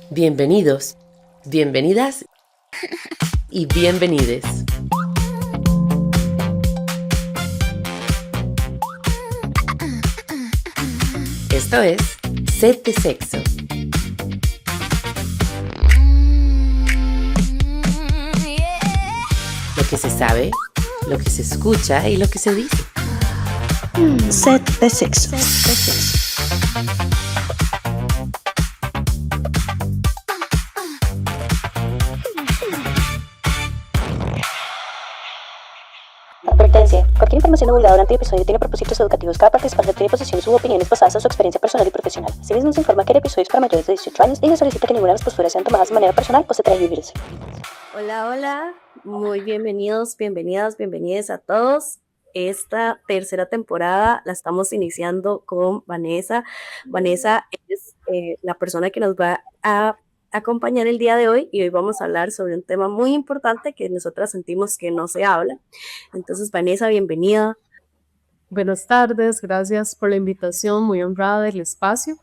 Bienvenidos, bienvenidas y bienvenides. Esto es Set de Sexo. Lo que se sabe, lo que se escucha y lo que se dice. Set de Sexo. Advertencia. Cualquier información divulgada durante el episodio tiene propósitos educativos. Cada participante tiene posiciones u opiniones basadas en su experiencia personal y profesional. Asimismo, se informa que el episodio es para mayores de 18 años y no solicita que ninguna de las posturas sean tomadas de manera personal o se transgiverse. Hola, muy bienvenidos, bienvenidas a todos. Esta tercera temporada la estamos iniciando con Vanessa. Vanessa es la persona que nos va a acompañar el día de hoy y hoy vamos a hablar sobre un tema muy importante que nosotras sentimos que no se habla. Entonces, Vanessa, bienvenida. Buenas tardes, gracias por la invitación, muy honrada del espacio.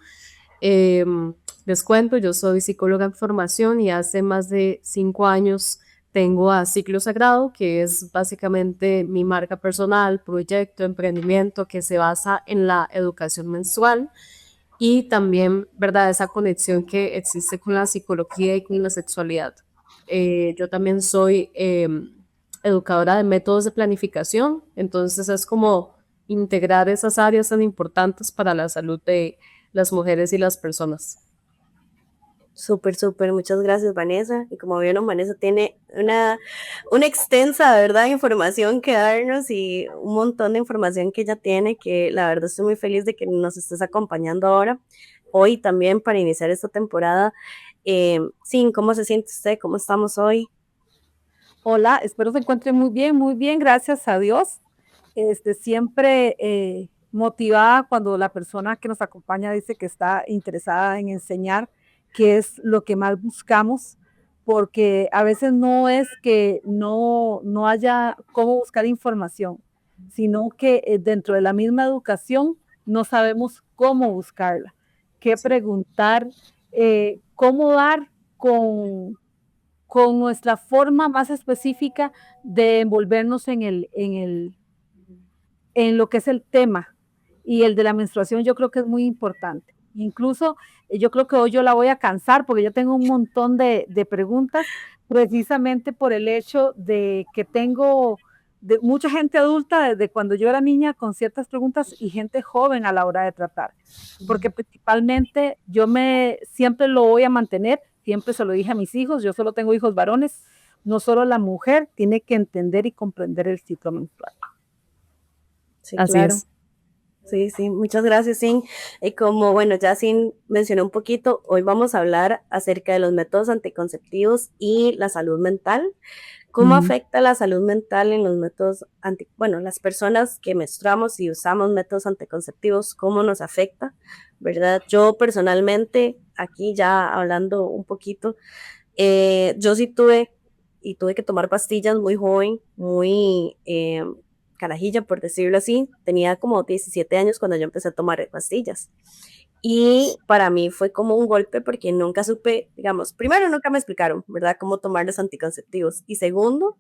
Les cuento, yo soy psicóloga en formación y hace más de 5 años tengo a Ciclo Sagrado, que es básicamente mi marca personal, proyecto, emprendimiento que se basa en la educación menstrual y también, ¿verdad?, esa conexión que existe con la psicología y con la sexualidad. Yo también soy educadora de métodos de planificación, entonces es como integrar esas áreas tan importantes para la salud de las mujeres y las personas. Súper, muchas gracias, Vanessa. Y como vieron, Vanessa tiene una extensa, de verdad, información que darnos y un montón de información que ella tiene, que la verdad estoy muy feliz de que nos estés acompañando ahora, hoy también para iniciar esta temporada. Sí, ¿cómo se siente usted? ¿Cómo estamos hoy? Hola, espero se encuentre muy bien, gracias a Dios. Siempre motivada cuando la persona que nos acompaña dice que está interesada en enseñar, que es lo que más buscamos, porque a veces no es que no haya cómo buscar información, sino que dentro de la misma educación no sabemos cómo buscarla, qué preguntar, cómo dar con nuestra forma más específica de envolvernos en lo que es el tema. Y el de la menstruación yo creo que es muy importante. Incluso yo creo que hoy yo la voy a cansar porque yo tengo un montón de preguntas, precisamente por el hecho de que tengo de mucha gente adulta desde cuando yo era niña con ciertas preguntas y gente joven a la hora de tratar. Porque principalmente siempre lo voy a mantener. Siempre se lo dije a mis hijos, yo solo tengo hijos varones, no solo la mujer tiene que entender y comprender el ciclo menstrual. Sí, Así claro. es. Sí, muchas gracias, Sin. Y como, bueno, ya Sin mencionó un poquito, hoy vamos a hablar acerca de los métodos anticonceptivos y la salud mental. ¿Cómo afecta la salud mental en los métodos las personas que menstruamos y usamos métodos anticonceptivos, cómo nos afecta, ¿verdad? Yo personalmente, aquí ya hablando un poquito, yo sí tuve que tomar pastillas muy joven, muy carajilla, por decirlo así. Tenía como 17 años cuando yo empecé a tomar pastillas. Y para mí fue como un golpe porque nunca supe, digamos, primero nunca me explicaron, ¿verdad?, cómo tomar los anticonceptivos. Y segundo,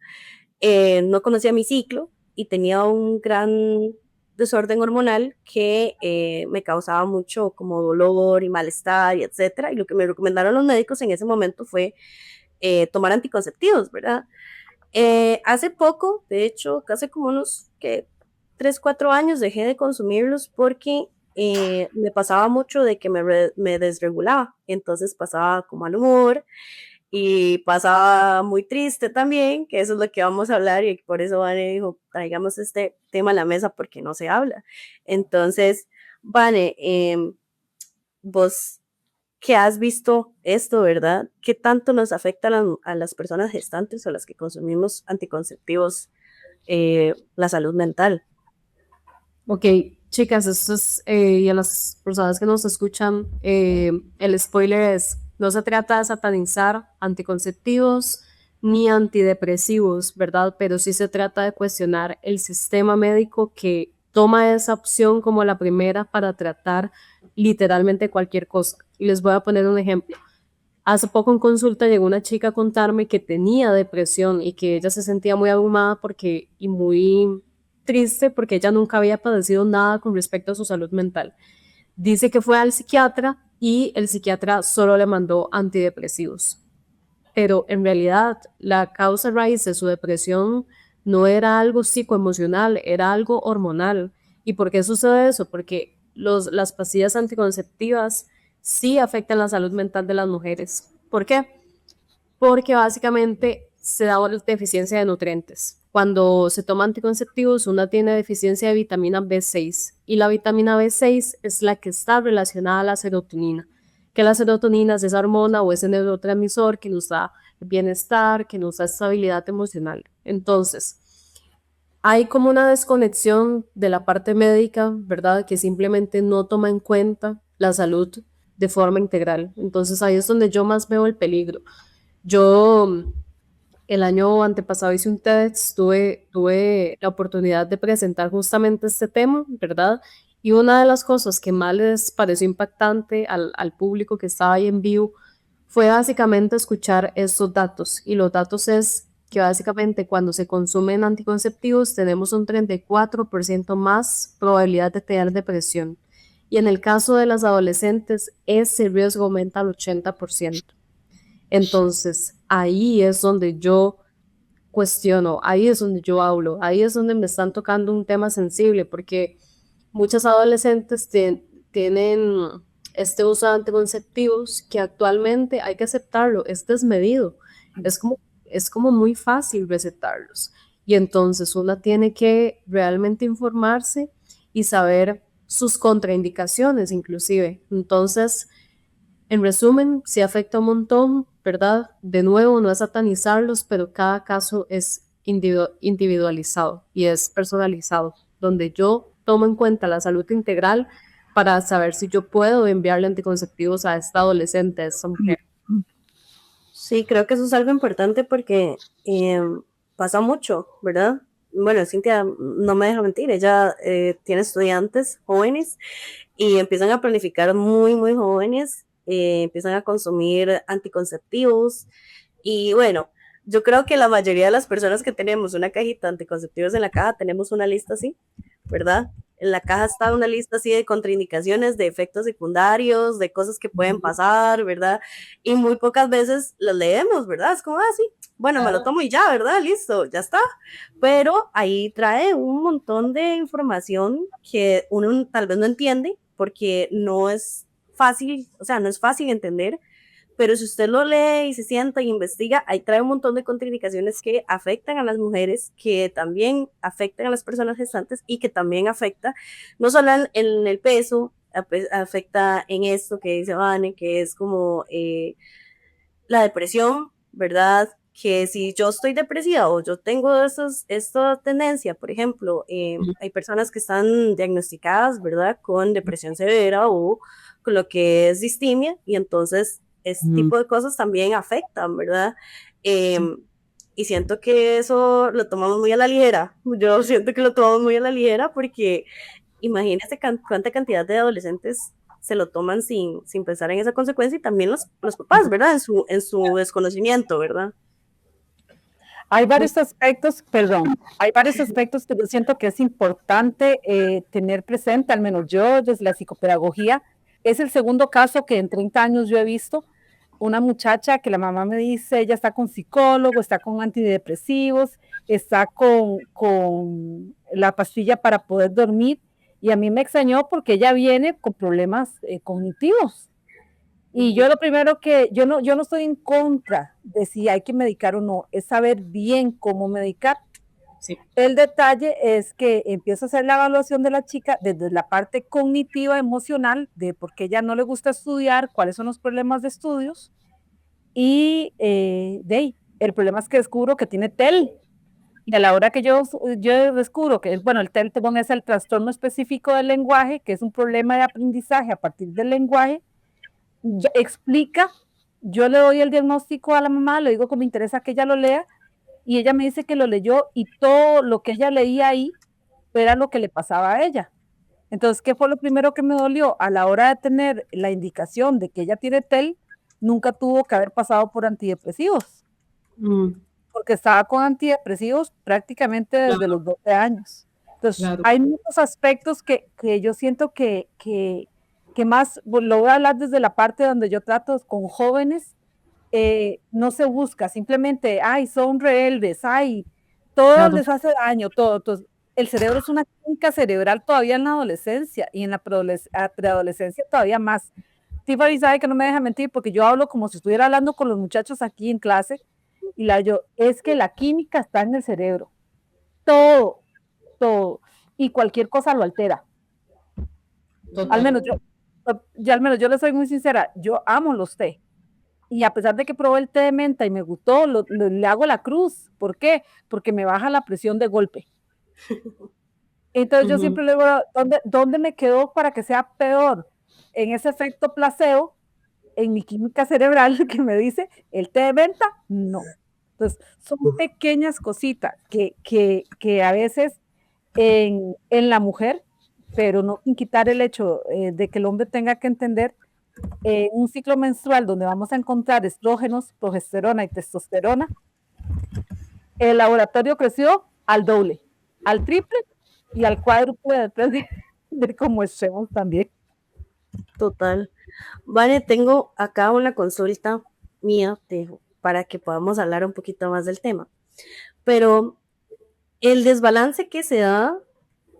no conocía mi ciclo y tenía un gran desorden hormonal que me causaba mucho como dolor y malestar y etcétera. Y lo que me recomendaron los médicos en ese momento fue tomar anticonceptivos, ¿verdad? Hace poco, de hecho, hace como unos 3, 4 años dejé de consumirlos porque me pasaba mucho de que me desregulaba, entonces pasaba como mal humor y pasaba muy triste también, que eso es lo que vamos a hablar y por eso Vane dijo, traigamos este tema a la mesa porque no se habla. Entonces, Vane, vos que has visto esto, ¿verdad? ¿Qué tanto nos afecta a las personas gestantes o las que consumimos anticonceptivos la salud mental? Ok, chicas, esto es, y a las personas que nos escuchan, el spoiler es, no se trata de satanizar anticonceptivos ni antidepresivos, ¿verdad? Pero sí se trata de cuestionar el sistema médico que toma esa opción como la primera para tratar literalmente cualquier cosa. Y les voy a poner un ejemplo. Hace poco en consulta llegó una chica a contarme que tenía depresión y que ella se sentía muy abrumada y muy triste porque ella nunca había padecido nada con respecto a su salud mental. Dice que fue al psiquiatra y el psiquiatra solo le mandó antidepresivos, pero en realidad la causa raíz de su depresión no era algo psicoemocional, era algo hormonal. ¿Y por qué sucede eso? Porque las pastillas anticonceptivas sí afectan la salud mental de las mujeres. ¿Por qué? Porque básicamente se da una deficiencia de nutrientes. Cuando se toma anticonceptivos, una tiene deficiencia de vitamina B6 y la vitamina B6 es la que está relacionada a la serotonina, que la serotonina es esa hormona o ese neurotransmisor que nos da bienestar, que nos da estabilidad emocional. Entonces, hay como una desconexión de la parte médica, ¿verdad? Que simplemente no toma en cuenta la salud de forma integral. Entonces ahí es donde yo más veo el peligro. Yo el año antepasado hice un TEDx, tuve la oportunidad de presentar justamente este tema, ¿verdad? Y una de las cosas que más les pareció impactante al público que estaba ahí en vivo fue básicamente escuchar estos datos. Y los datos es que básicamente cuando se consumen anticonceptivos tenemos un 34% más probabilidad de tener depresión. Y en el caso de las adolescentes, ese riesgo aumenta al 80%. Entonces, ahí es donde yo cuestiono, ahí es donde yo hablo, ahí es donde me están tocando un tema sensible, porque muchas adolescentes tienen este uso de anticonceptivos que actualmente hay que aceptarlo, es desmedido, es como muy fácil recetarlos. Y entonces una tiene que realmente informarse y saber sus contraindicaciones inclusive. Entonces, en resumen, sí afecta un montón, ¿verdad? De nuevo, no es satanizarlos, pero cada caso es individualizado y es personalizado, donde yo tomo en cuenta la salud integral para saber si yo puedo enviarle anticonceptivos a esta adolescente, a esta mujer. Sí, creo que eso es algo importante porque pasa mucho, ¿verdad? Bueno, Cintia no me deja mentir, ella tiene estudiantes jóvenes y empiezan a planificar muy, muy jóvenes, empiezan a consumir anticonceptivos y bueno, yo creo que la mayoría de las personas que tenemos una cajita de anticonceptivos en la caja tenemos una lista así, ¿verdad? En la caja está una lista así de contraindicaciones, de efectos secundarios, de cosas que pueden pasar, ¿verdad? Y muy pocas veces las leemos, ¿verdad? Es como, ah, sí, bueno, me lo tomo y ya, ¿verdad? Listo, ya está. Pero ahí trae un montón de información que uno tal vez no entiende porque no es fácil, o sea, no es fácil entender, pero si usted lo lee y se sienta y investiga, ahí trae un montón de contraindicaciones que afectan a las mujeres, que también afectan a las personas gestantes y que también afecta no solo en el peso, afecta en esto que dice Vane, que es como la depresión, ¿verdad? Que si yo estoy depresiva o yo tengo esta tendencia, por ejemplo, hay personas que están diagnosticadas, ¿verdad? Con depresión severa o con lo que es distimia y entonces este tipo de cosas también afectan, ¿verdad? Y siento que eso lo tomamos muy a la ligera. Yo siento que lo tomamos muy a la ligera porque imagínese cuánta cantidad de adolescentes se lo toman sin pensar en esa consecuencia y también los papás, ¿verdad? En su desconocimiento, ¿verdad? Hay varios aspectos, perdón, hay varios aspectos que yo siento que es importante tener presente, al menos yo desde la psicopedagogía. Es el segundo caso que en 30 años yo he visto, una muchacha que la mamá me dice, ella está con psicólogo, está con antidepresivos, está con la pastilla para poder dormir, y a mí me extrañó porque ella viene con problemas cognitivos. Y yo lo primero que, yo no estoy en contra de si hay que medicar o no, es saber bien cómo medicar. Sí. El detalle es que empiezo a hacer la evaluación de la chica desde la parte cognitiva, emocional, de por qué ella no le gusta estudiar, cuáles son los problemas de estudios, y el problema es que descubro que tiene TEL. Y a la hora que yo descubro que, bueno, el TEL es el trastorno específico del lenguaje, que es un problema de aprendizaje a partir del lenguaje, explica, yo le doy el diagnóstico a la mamá, le digo que me interesa que ella lo lea, y ella me dice que lo leyó y todo lo que ella leía ahí era lo que le pasaba a ella. Entonces, ¿qué fue lo primero que me dolió? A la hora de tener la indicación de que ella tiene TEL, nunca tuvo que haber pasado por antidepresivos, Mm, porque estaba con antidepresivos prácticamente desde claro, los 12 años. Entonces, claro, hay muchos aspectos que yo siento que más, lo voy a hablar desde la parte donde yo trato con jóvenes, no se busca, simplemente, ay, son rebeldes, ay, todo claro, les hace daño, todo. Entonces, el cerebro es una química cerebral todavía en la adolescencia y en la preadolescencia todavía más. Tiffany sabe que no me deja mentir porque yo hablo como si estuviera hablando con los muchachos aquí en clase y es que la química está en el cerebro, todo, todo, y cualquier cosa lo altera. Al total. menos yo, al menos yo le soy muy sincera, yo amo los té. Y a pesar de que probé el té de menta y me gustó, le hago la cruz. ¿Por qué? Porque me baja la presión de golpe. Entonces yo Ujú. siempre le digo, ¿dónde me quedó para que sea peor? En ese efecto placebo, en mi química cerebral que me dice, ¿el té de menta? No. Entonces, son pequeñas cositas que a veces en la mujer, pero no sin quitar el hecho de que el hombre tenga que entender un ciclo menstrual donde vamos a encontrar estrógenos, progesterona y testosterona, el laboratorio creció al doble, al triple y al cuádruple de cómo estemos también. Total. Vale, tengo acá una consulta mía para que podamos hablar un poquito más del tema. Pero el desbalance que se da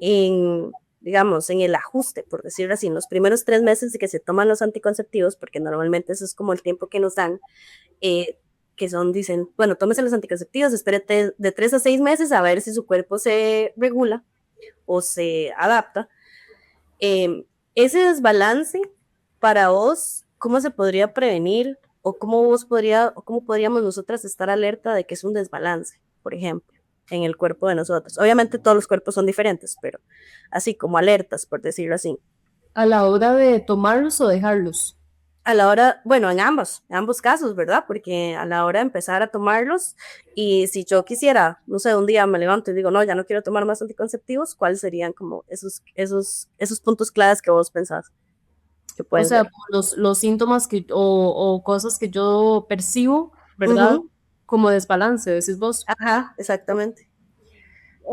en, digamos, en el ajuste, por decirlo así, en los primeros 3 meses de que se toman los anticonceptivos, porque normalmente eso es como el tiempo que nos dan, eh, que son, dicen, bueno, tómese los anticonceptivos, espérate de 3 a 6 meses a ver si su cuerpo se regula o se adapta. Ese desbalance para vos, ¿cómo se podría prevenir? ¿O cómo podríamos nosotras estar alerta de que es un desbalance, por ejemplo, en el cuerpo de nosotros? Obviamente todos los cuerpos son diferentes, pero así como alertas, por decirlo así. A la hora de tomarlos o dejarlos. A la hora, bueno, en ambos casos, ¿verdad? Porque a la hora de empezar a tomarlos, y si yo quisiera, no sé, un día me levanto y digo, no, ya no quiero tomar más anticonceptivos, ¿cuáles serían como esos puntos claves que vos pensás que O pueden sea, ser? como los síntomas o cosas que yo percibo, ¿verdad? Ujú. Como desbalance, decís vos. Ajá, exactamente.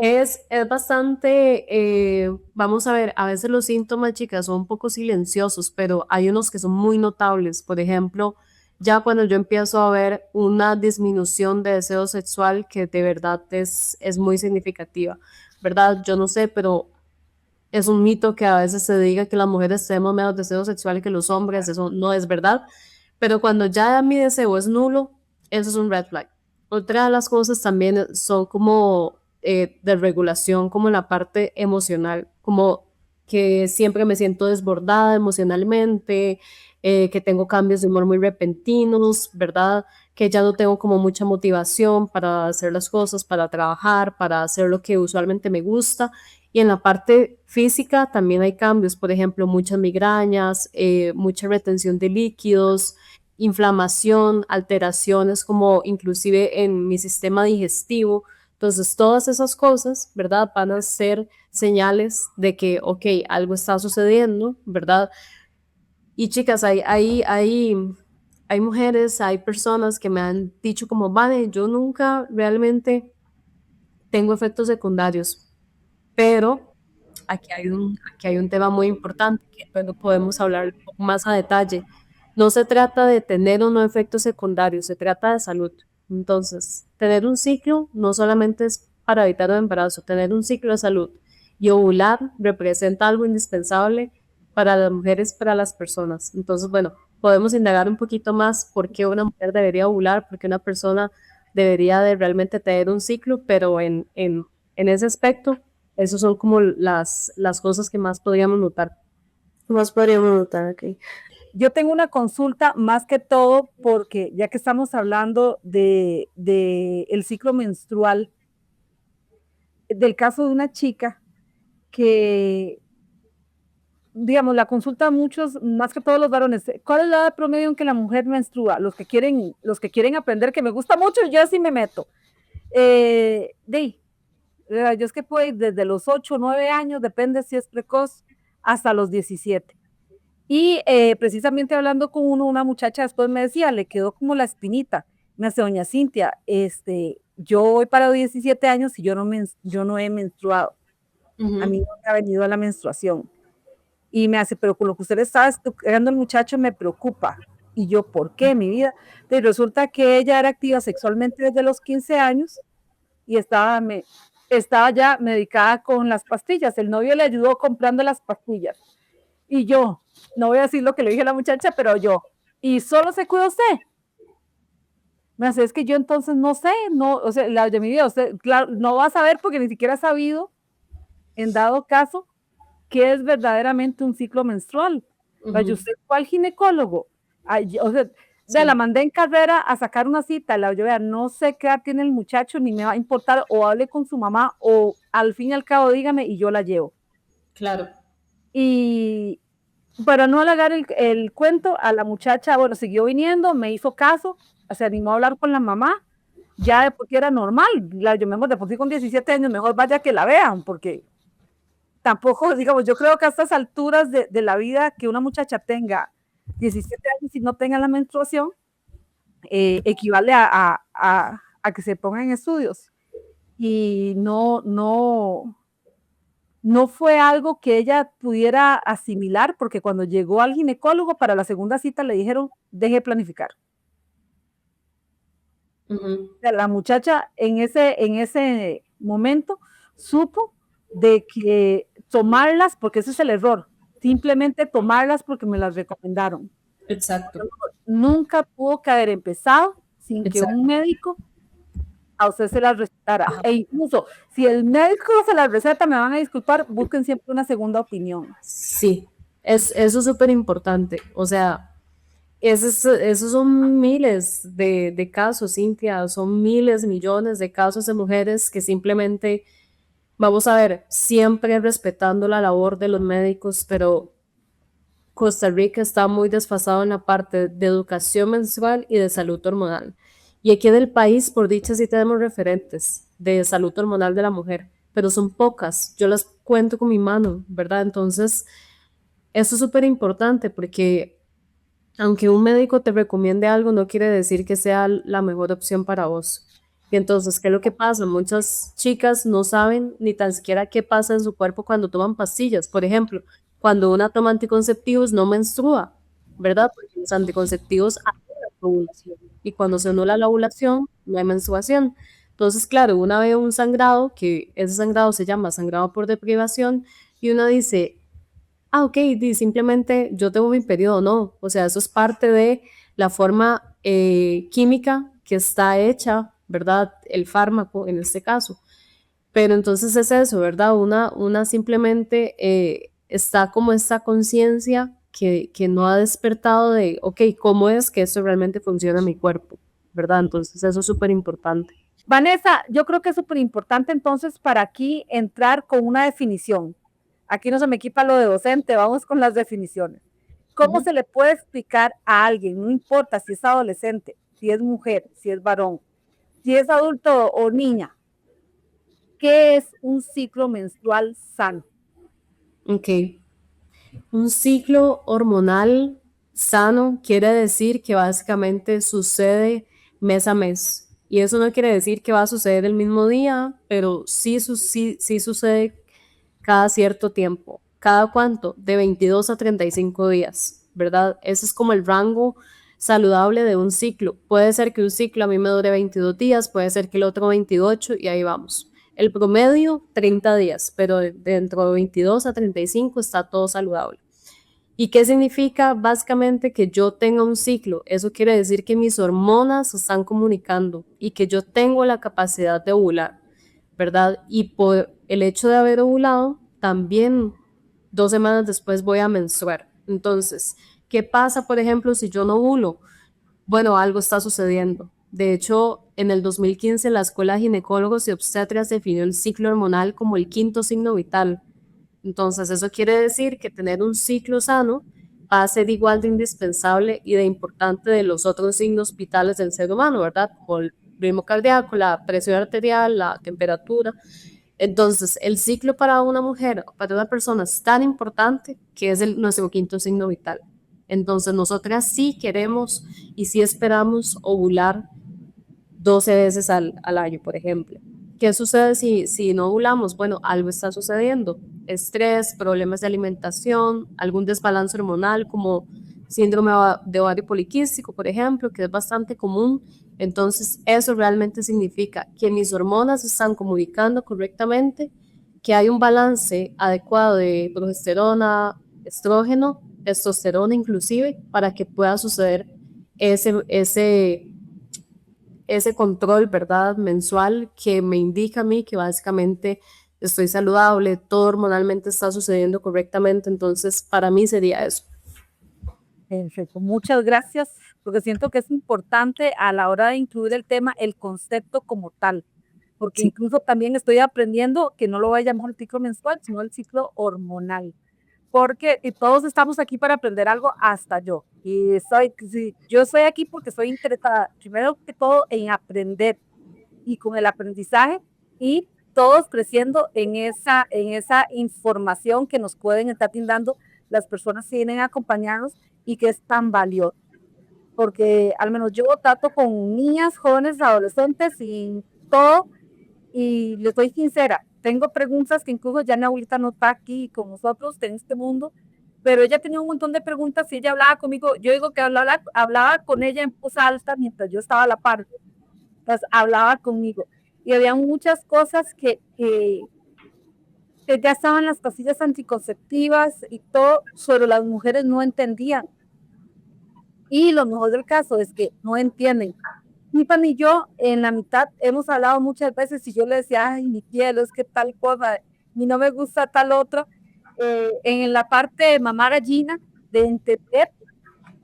Es bastante, vamos a ver, a veces los síntomas, chicas, son un poco silenciosos, pero hay unos que son muy notables. Por ejemplo, ya cuando yo empiezo a ver una disminución de deseo sexual que de verdad es muy significativa, ¿verdad? Yo no sé, pero es un mito que a veces se diga que las mujeres tenemos menos deseo sexual que los hombres, eso no es verdad, pero cuando ya mi deseo es nulo, eso es un red flag. Otra de las cosas también son como de regulación, como en la parte emocional, como que siempre me siento desbordada emocionalmente, que tengo cambios de humor muy repentinos, ¿verdad? Que ya no tengo como mucha motivación para hacer las cosas, para trabajar, para hacer lo que usualmente me gusta. Y en la parte física también hay cambios, por ejemplo, muchas migrañas, mucha retención de líquidos, inflamación, alteraciones como inclusive en mi sistema digestivo. Entonces, todas esas cosas, ¿verdad? Van a ser señales de que, ok, algo está sucediendo, ¿verdad? Y chicas, hay mujeres, hay personas que me han dicho como, vale, yo nunca realmente tengo efectos secundarios, pero aquí hay un tema muy importante que bueno, podemos hablar un poco más a detalle. No se trata de tener o no efectos secundarios, se trata de salud. Entonces, tener un ciclo no solamente es para evitar el embarazo, tener un ciclo de salud y ovular representa algo indispensable para las mujeres, para las personas. Entonces, bueno, podemos indagar un poquito más por qué una mujer debería ovular, por qué una persona debería de realmente tener un ciclo, pero en ese aspecto esas son como las cosas que más podríamos notar. ¿Qué más podríamos notar aquí? Yo tengo una consulta más que todo porque ya que estamos hablando de el ciclo menstrual, del caso de una chica que, digamos, la consulta a muchos, más que todos los varones, ¿cuál es la edad promedio en que la mujer menstrua? Los que quieren aprender, que me gusta mucho, yo sí me meto. Yo es que puede ir desde los 8 o 9 años, depende si es precoz, hasta los 17. Y precisamente hablando con una muchacha después me decía, le quedó como la espinita. Me hace, doña Cintia, yo voy para 17 años y yo no he menstruado. A mí no me ha venido la menstruación. Y me hace, pero con lo que usted le estaba estudiando el muchacho me preocupa. Y yo, ¿por qué, mi vida? Y resulta que ella era activa sexualmente desde los 15 años y estaba ya medicada con las pastillas. El novio le ayudó comprando las pastillas. Y yo, no voy a decir lo que le dije a la muchacha, pero yo, ¿y solo se cuida usted? Me hace, es que yo entonces no sé, no, o sea, la de mi vida, usted, claro, no va a saber porque ni siquiera ha sabido, en dado caso, qué es verdaderamente un ciclo menstrual. Vaya, usted fue al ginecólogo, o sea, Sí. la mandé en carrera a sacar una cita, yo vea, no sé qué edad tiene el muchacho, ni me va a importar, o hable con su mamá, o al fin y al cabo dígame y yo la llevo. Claro. Y para no alargar el cuento, a la muchacha, bueno, siguió viniendo, me hizo caso, se animó a hablar con la mamá, ya de porque era normal, yo me de por sí con 17 años, mejor vaya que la vean, porque tampoco, digamos, yo creo que a estas alturas de la vida que una muchacha tenga 17 años y no tenga la menstruación, equivale a que se pongan en estudios. Y no fue algo que ella pudiera asimilar, porque cuando llegó al ginecólogo para la segunda cita le dijeron, deje de planificar. O sea, la muchacha en ese momento supo de que tomarlas, porque ese es el error, simplemente tomarlas porque me las recomendaron. Exacto. Nunca pudo que haber empezado sin que Exacto. un médico a usted se las recetara. E incluso, si el médico se las receta, me van a disculpar, busquen siempre una segunda opinión. Sí, eso es súper importante. O sea, esos son miles de casos, Cintia, son miles, millones de casos de mujeres que simplemente, vamos a ver, siempre respetando la labor de los médicos, pero Costa Rica está muy desfasado en la parte de educación menstrual y de salud hormonal. Y aquí en el país, por dicha, sí tenemos referentes de salud hormonal de la mujer, pero son pocas. Yo las cuento con mi mano, ¿verdad? Entonces, eso es súper importante porque aunque un médico te recomiende algo, no quiere decir que sea la mejor opción para vos. Y entonces, ¿qué es lo que pasa? Muchas chicas no saben ni tan siquiera qué pasa en su cuerpo cuando toman pastillas. Por ejemplo, cuando una toma anticonceptivos no menstrua, ¿verdad? Porque los anticonceptivos anulan la ovulación. Y cuando se anula la ovulación, no hay menstruación. Entonces, claro, una ve un sangrado, que ese sangrado se llama sangrado por deprivación, y una dice, ok, simplemente yo tengo mi periodo, no, o sea, eso es parte de la forma química que está hecha, ¿verdad? El fármaco en este caso. Pero entonces es eso, ¿verdad? Una simplemente está como esta conciencia que no ha despertado de, ok, ¿cómo es que esto realmente funciona en mi cuerpo? ¿Verdad? Entonces eso es súper importante. Vanessa, yo creo que es súper importante entonces para aquí entrar con una definición. Aquí no se me equipa lo de docente, vamos con las definiciones. ¿Cómo se le puede explicar a alguien, no importa si es adolescente, si es mujer, si es varón, si es adulto o niña, qué es un ciclo menstrual sano? Ok. Un ciclo hormonal sano quiere decir que básicamente sucede mes a mes. Y eso no quiere decir que va a suceder el mismo día, pero sí sucede cada cierto tiempo. ¿Cada cuánto? De 22 a 35 días, ¿verdad? Ese es como el rango saludable de un ciclo. Puede ser que un ciclo a mí me dure 22 días, puede ser que el otro 28 y ahí vamos. El promedio, 30 días, pero dentro de 22 a 35 está todo saludable. ¿Y qué significa? Básicamente que yo tenga un ciclo. Eso quiere decir que mis hormonas se están comunicando y que yo tengo la capacidad de ovular, ¿verdad? Y por el hecho de haber ovulado, también 2 semanas después voy a menstruar. Entonces, ¿qué pasa, por ejemplo, si yo no ovulo? Bueno, algo está sucediendo. De hecho, en el 2015 la Escuela de Ginecólogos y Obstetras definió el ciclo hormonal como el quinto signo vital. Entonces, eso quiere decir que tener un ciclo sano va a ser igual de indispensable y de importante de los otros signos vitales del ser humano, ¿verdad? Como el ritmo cardíaco, la presión arterial, la temperatura. Entonces, el ciclo para una mujer, para una persona es tan importante que es nuestro quinto signo vital. Entonces, nosotras sí queremos y sí esperamos ovular 12 veces al año, por ejemplo. ¿Qué sucede si no ovulamos? Bueno, algo está sucediendo. Estrés, problemas de alimentación, algún desbalance hormonal como síndrome de ovario poliquístico, por ejemplo, que es bastante común. Entonces, eso realmente significa que mis hormonas se están comunicando correctamente, que hay un balance adecuado de progesterona, estrógeno, testosterona inclusive, para que pueda suceder ese control, ¿verdad? Mensual que me indica a mí que básicamente estoy saludable, todo hormonalmente está sucediendo correctamente, entonces para mí sería eso. Perfecto, muchas gracias, porque siento que es importante a la hora de incluir el tema, el concepto como tal, porque Sí, incluso también estoy aprendiendo que no lo voy a llamar el ciclo menstrual, sino el ciclo hormonal, porque y todos estamos aquí para aprender algo, hasta yo. Y sí, yo estoy aquí porque estoy interesada, primero que todo, en aprender y con el aprendizaje y todos creciendo en esa información que nos pueden estar brindando las personas que vienen a acompañarnos y que es tan valioso. Porque al menos yo trato con niñas, jóvenes, adolescentes y todo, y les soy sincera, tengo preguntas que incluso ya mi abuelita no está aquí con nosotros en este mundo, pero ella tenía un montón de preguntas y ella hablaba conmigo, yo digo que hablaba con ella en voz alta mientras yo estaba a la par, pues hablaba conmigo. Y había muchas cosas que ya estaban las pastillas anticonceptivas y todo, pero las mujeres no entendían. Y lo mejor del caso es que no entienden. Ni Pan y yo en la mitad hemos hablado muchas veces y yo le decía, ay, mi cielo, es que tal cosa, y no me gusta tal otro. En la parte de mamá gallina, de entender,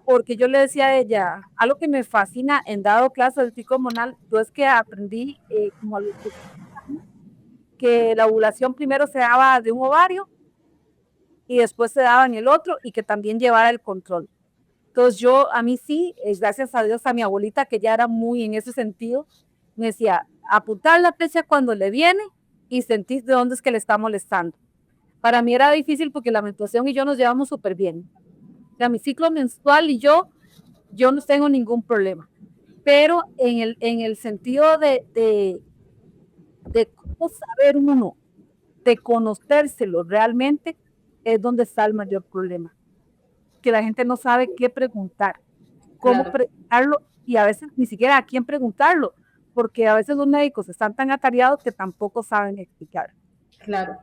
porque yo le decía a ella, algo que me fascina en dado clase del ciclo hormonal, yo es que aprendí como a los que la ovulación primero se daba de un ovario y después se daba en el otro y que también llevara el control. Entonces yo, a mí sí, gracias a Dios, a mi abuelita, que ya era muy en ese sentido, me decía, apuntar la fecha cuando le viene y sentir de dónde es que le está molestando. Para mí era difícil porque la menstruación y yo nos llevamos súper bien. O sea, mi ciclo menstrual y yo no tengo ningún problema. Pero en el sentido de cómo saber uno, de conocérselo realmente, es donde está el mayor problema. Que la gente no sabe qué preguntar, cómo claro, preguntarlo y a veces ni siquiera a quién preguntarlo, porque a veces los médicos están tan atareados que tampoco saben explicar. claro.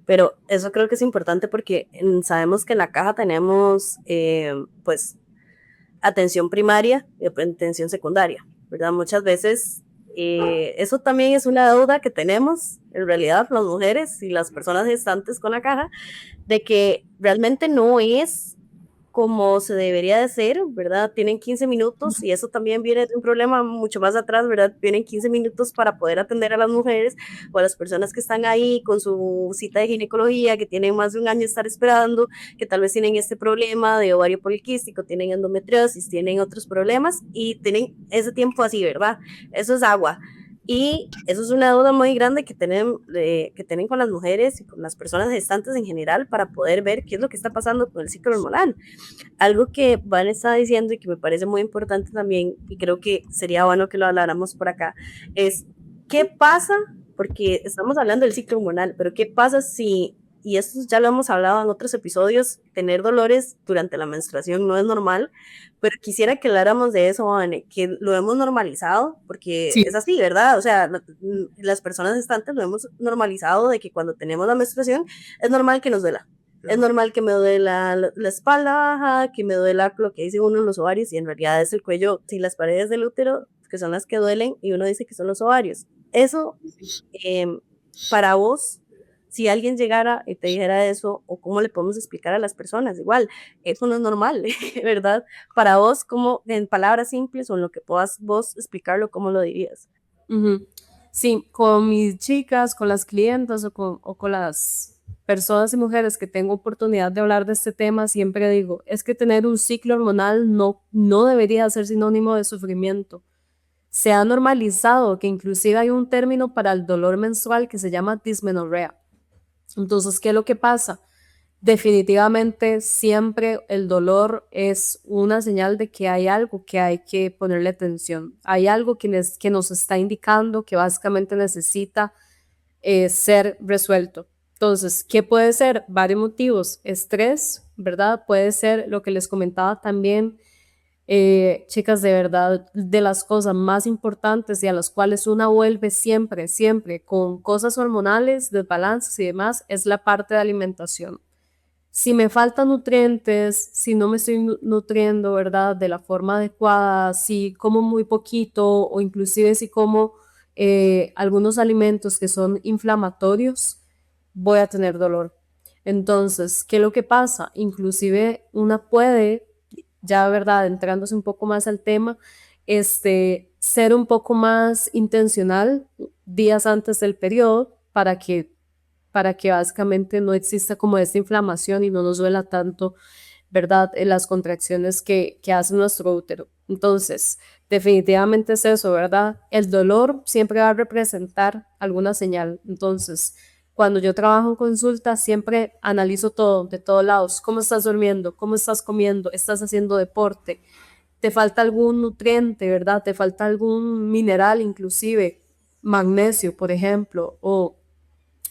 Pero eso creo que es importante porque sabemos que en la caja tenemos, pues, atención primaria y atención secundaria, ¿verdad? Muchas veces eso también es una deuda que tenemos, en realidad, las mujeres y las personas gestantes con la caja, de que realmente no es como se debería de ser, ¿verdad? Tienen 15 minutos y eso también viene de un problema mucho más atrás, ¿verdad? Tienen 15 minutos para poder atender a las mujeres o a las personas que están ahí con su cita de ginecología, que tienen más de un año de estar esperando, que tal vez tienen este problema de ovario poliquístico, tienen endometriosis, tienen otros problemas y tienen ese tiempo así, ¿verdad? Eso es agua. Y eso es una duda muy grande que tienen con las mujeres y con las personas gestantes en general para poder ver qué es lo que está pasando con el ciclo hormonal. Algo que Van está diciendo y que me parece muy importante también, y creo que sería bueno que lo habláramos por acá, es qué pasa, porque estamos hablando del ciclo hormonal, pero qué pasa si, y esto ya lo hemos hablado en otros episodios, tener dolores durante la menstruación no es normal, pero quisiera que habláramos de eso, Vane, que lo hemos normalizado, porque Sí, es así, ¿verdad? O sea, las personas gestantes lo hemos normalizado de que cuando tenemos la menstruación es normal que nos duela. Es normal que me duela la espalda baja, que me duela lo que dice uno los ovarios, y en realidad es el cuello, sí, las paredes del útero, que son las que duelen, y uno dice que son los ovarios. Eso, eh, para vos, si alguien llegara y te dijera eso, o cómo le podemos explicar a las personas, igual, eso no es normal, ¿verdad? Para vos, como en palabras simples o en lo que puedas vos explicarlo, ¿cómo lo dirías? ujú. Sí, con mis chicas, con las clientas o con las personas y mujeres que tengo oportunidad de hablar de este tema, siempre digo, es que tener un ciclo hormonal no debería ser sinónimo de sufrimiento. Se ha normalizado que inclusive hay un término para el dolor menstrual que se llama dismenorrea. Entonces, ¿qué es lo que pasa? Definitivamente siempre el dolor es una señal de que hay algo que hay que ponerle atención. Hay algo que nos está indicando que básicamente necesita ser resuelto. Entonces, ¿qué puede ser? Varios motivos. Estrés, ¿verdad? Puede ser lo que les comentaba también, chicas, de verdad, de las cosas más importantes y a las cuales una vuelve siempre, siempre con cosas hormonales, desbalances y demás, es la parte de alimentación. Si me faltan nutrientes, si no me estoy nutriendo, ¿verdad? De la forma adecuada, si como muy poquito o inclusive si como algunos alimentos que son inflamatorios, voy a tener dolor. Entonces, ¿qué es lo que pasa? Inclusive una puede, ya, ¿verdad? Entrándose un poco más al tema, ser un poco más intencional días antes del periodo para que básicamente no exista como esta inflamación y no nos duela tanto, ¿verdad? En las contracciones que hace nuestro útero. Entonces, definitivamente es eso, ¿verdad? El dolor siempre va a representar alguna señal. Entonces, cuando yo trabajo en consulta, siempre analizo todo, de todos lados. ¿Cómo estás durmiendo? ¿Cómo estás comiendo? ¿Estás haciendo deporte? ¿Te falta algún nutriente, verdad? ¿Te falta algún mineral, inclusive magnesio, por ejemplo? O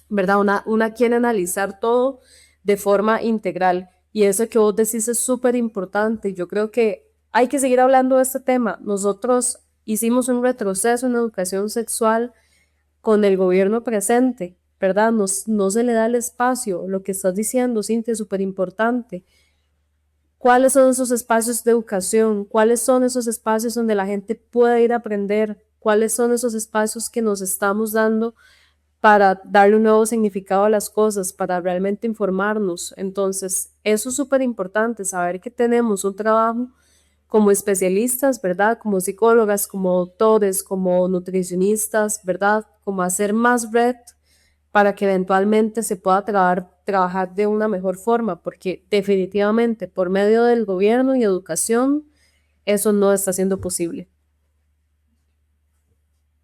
¿verdad? Una quiere analizar todo de forma integral y eso que vos decís es súper importante. Yo creo que hay que seguir hablando de este tema. Nosotros hicimos un retroceso en educación sexual con el gobierno presente, ¿verdad? No se le da el espacio. Lo que estás diciendo, Cintia, es súper importante. ¿Cuáles son esos espacios de educación? ¿Cuáles son esos espacios donde la gente puede ir a aprender? ¿Cuáles son esos espacios que nos estamos dando para darle un nuevo significado a las cosas, para realmente informarnos? Entonces, eso es súper importante, saber que tenemos un trabajo como especialistas, ¿verdad? Como psicólogas, como doctores, como nutricionistas, ¿verdad? Como hacer más red para que eventualmente se pueda trabajar de una mejor forma, porque definitivamente por medio del gobierno y educación, eso no está siendo posible.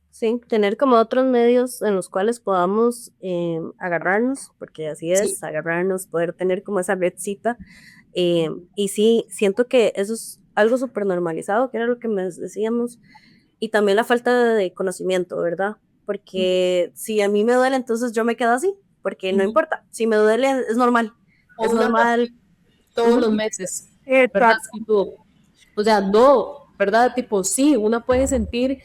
Sí, tener como otros medios en los cuales podamos agarrarnos, porque así Sí. es, agarrarnos, poder tener como esa redcita. Y sí, siento que eso es algo súper normalizado, que era lo que me decíamos, y también la falta de conocimiento, ¿verdad? Porque si a mí me duele, entonces yo me quedo así, porque no Ujú. importa, si me duele O es una normal. todos Ujú. los meses, ¿verdad? Exacto. Tipo, o sea, no, ¿verdad? Tipo, sí, una puede sentir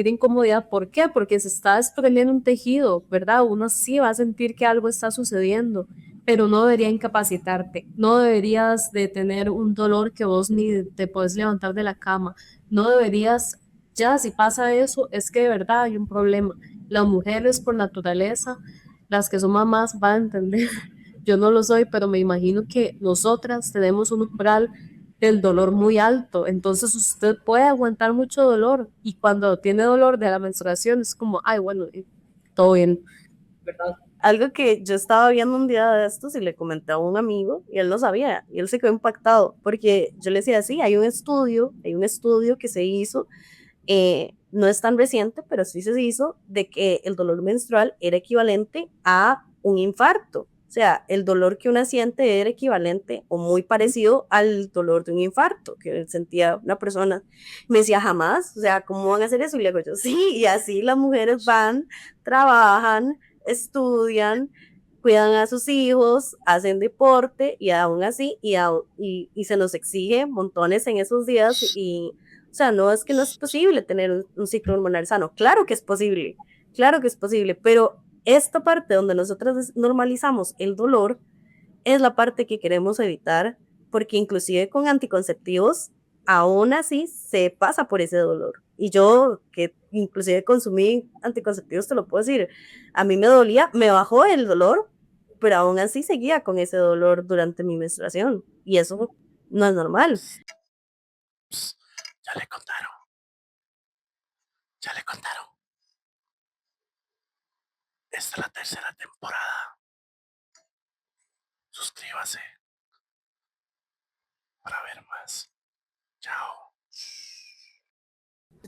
incomodidad. ¿Por qué? Porque se está desprendiendo un tejido, ¿verdad? Uno sí va a sentir que algo está sucediendo, pero no debería incapacitarte. No deberías de tener un dolor que vos ni te puedes levantar de la cama. No deberías, ya si pasa eso, es que de verdad hay un problema. Las mujeres por naturaleza, las que son mamás van a entender. Yo no lo soy, pero me imagino que nosotras tenemos un umbral del dolor muy alto, entonces usted puede aguantar mucho dolor y cuando tiene dolor de la menstruación es como, ay, bueno, todo bien, ¿verdad? Algo que yo estaba viendo un día de estos y le comenté a un amigo y él no sabía y él se quedó impactado porque yo le decía, sí, hay un estudio que se hizo, no es tan reciente, pero sí se hizo de que el dolor menstrual era equivalente a un infarto. O sea, el dolor que una siente era equivalente o muy parecido al dolor de un infarto que sentía una persona. Me decía, jamás, o sea, ¿cómo van a hacer eso? Y le digo yo, sí, y así las mujeres van, trabajan, estudian, cuidan a sus hijos, hacen deporte y aún así, y se nos exige montones en esos días y, o sea, no es que no es posible tener un ciclo hormonal sano, claro que es posible, pero esta parte donde nosotros normalizamos el dolor es la parte que queremos evitar, porque inclusive con anticonceptivos, aún así se pasa por ese dolor. Y yo, que inclusive consumí anticonceptivos, te lo puedo decir, a mí me dolía, me bajó el dolor, pero aún así seguía con ese dolor durante mi menstruación. Y eso no es normal. Ya le contaron, ya le contaron. Esta es la tercera temporada. Suscríbase para ver más. Chao.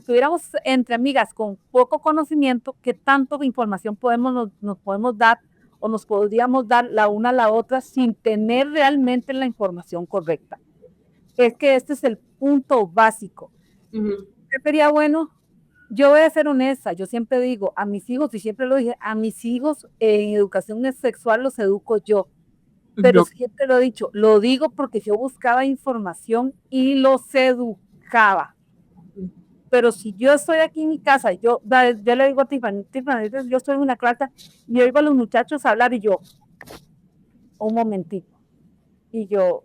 estuviéramos entre amigas con poco conocimiento, ¿qué tanto de información nos podemos dar o nos podríamos dar la una a la otra sin tener realmente la información correcta? Es que este es el punto básico. ¿Qué sería bueno? Yo voy a ser honesta, yo siempre digo a mis hijos, y siempre lo dije, a mis hijos en educación sexual los educo yo, pero siempre lo he dicho, lo digo porque yo buscaba información y los educaba. Pero si yo estoy aquí en mi casa, yo le digo a Tiffany, yo estoy en una clase y oigo a los muchachos hablar y yo, un momentito, y yo,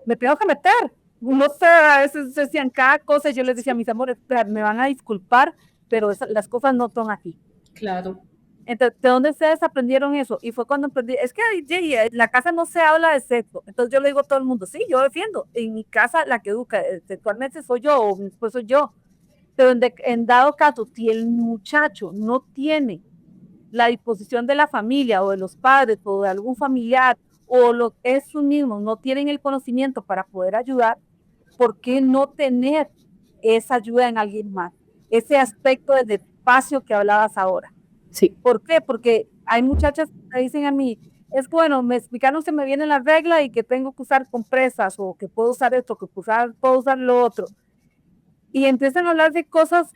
me tengo que meter. No sé, a veces decían cada cosa, y yo les decía a mis amores, me van a disculpar, pero las cosas no son así. Claro. Entonces, ¿de dónde ustedes aprendieron eso? Y fue cuando aprendí, es que en la casa no se habla de sexo. Entonces yo le digo a todo el mundo, sí, yo defiendo. En mi casa la que educa sexualmente soy yo, o después soy yo. Pero en dado caso, si el muchacho no tiene la disposición de la familia o de los padres o de algún familiar o esos mismos no tienen el conocimiento para poder ayudar, ¿por qué no tener esa ayuda en alguien más? Ese aspecto del espacio que hablabas ahora. Sí. ¿Por qué? Porque hay muchachas que me dicen a mí, es bueno, me explicaron que me viene la regla y que tengo que usar compresas o que puedo usar esto, que puedo usar lo otro. Y empiezan a hablar de cosas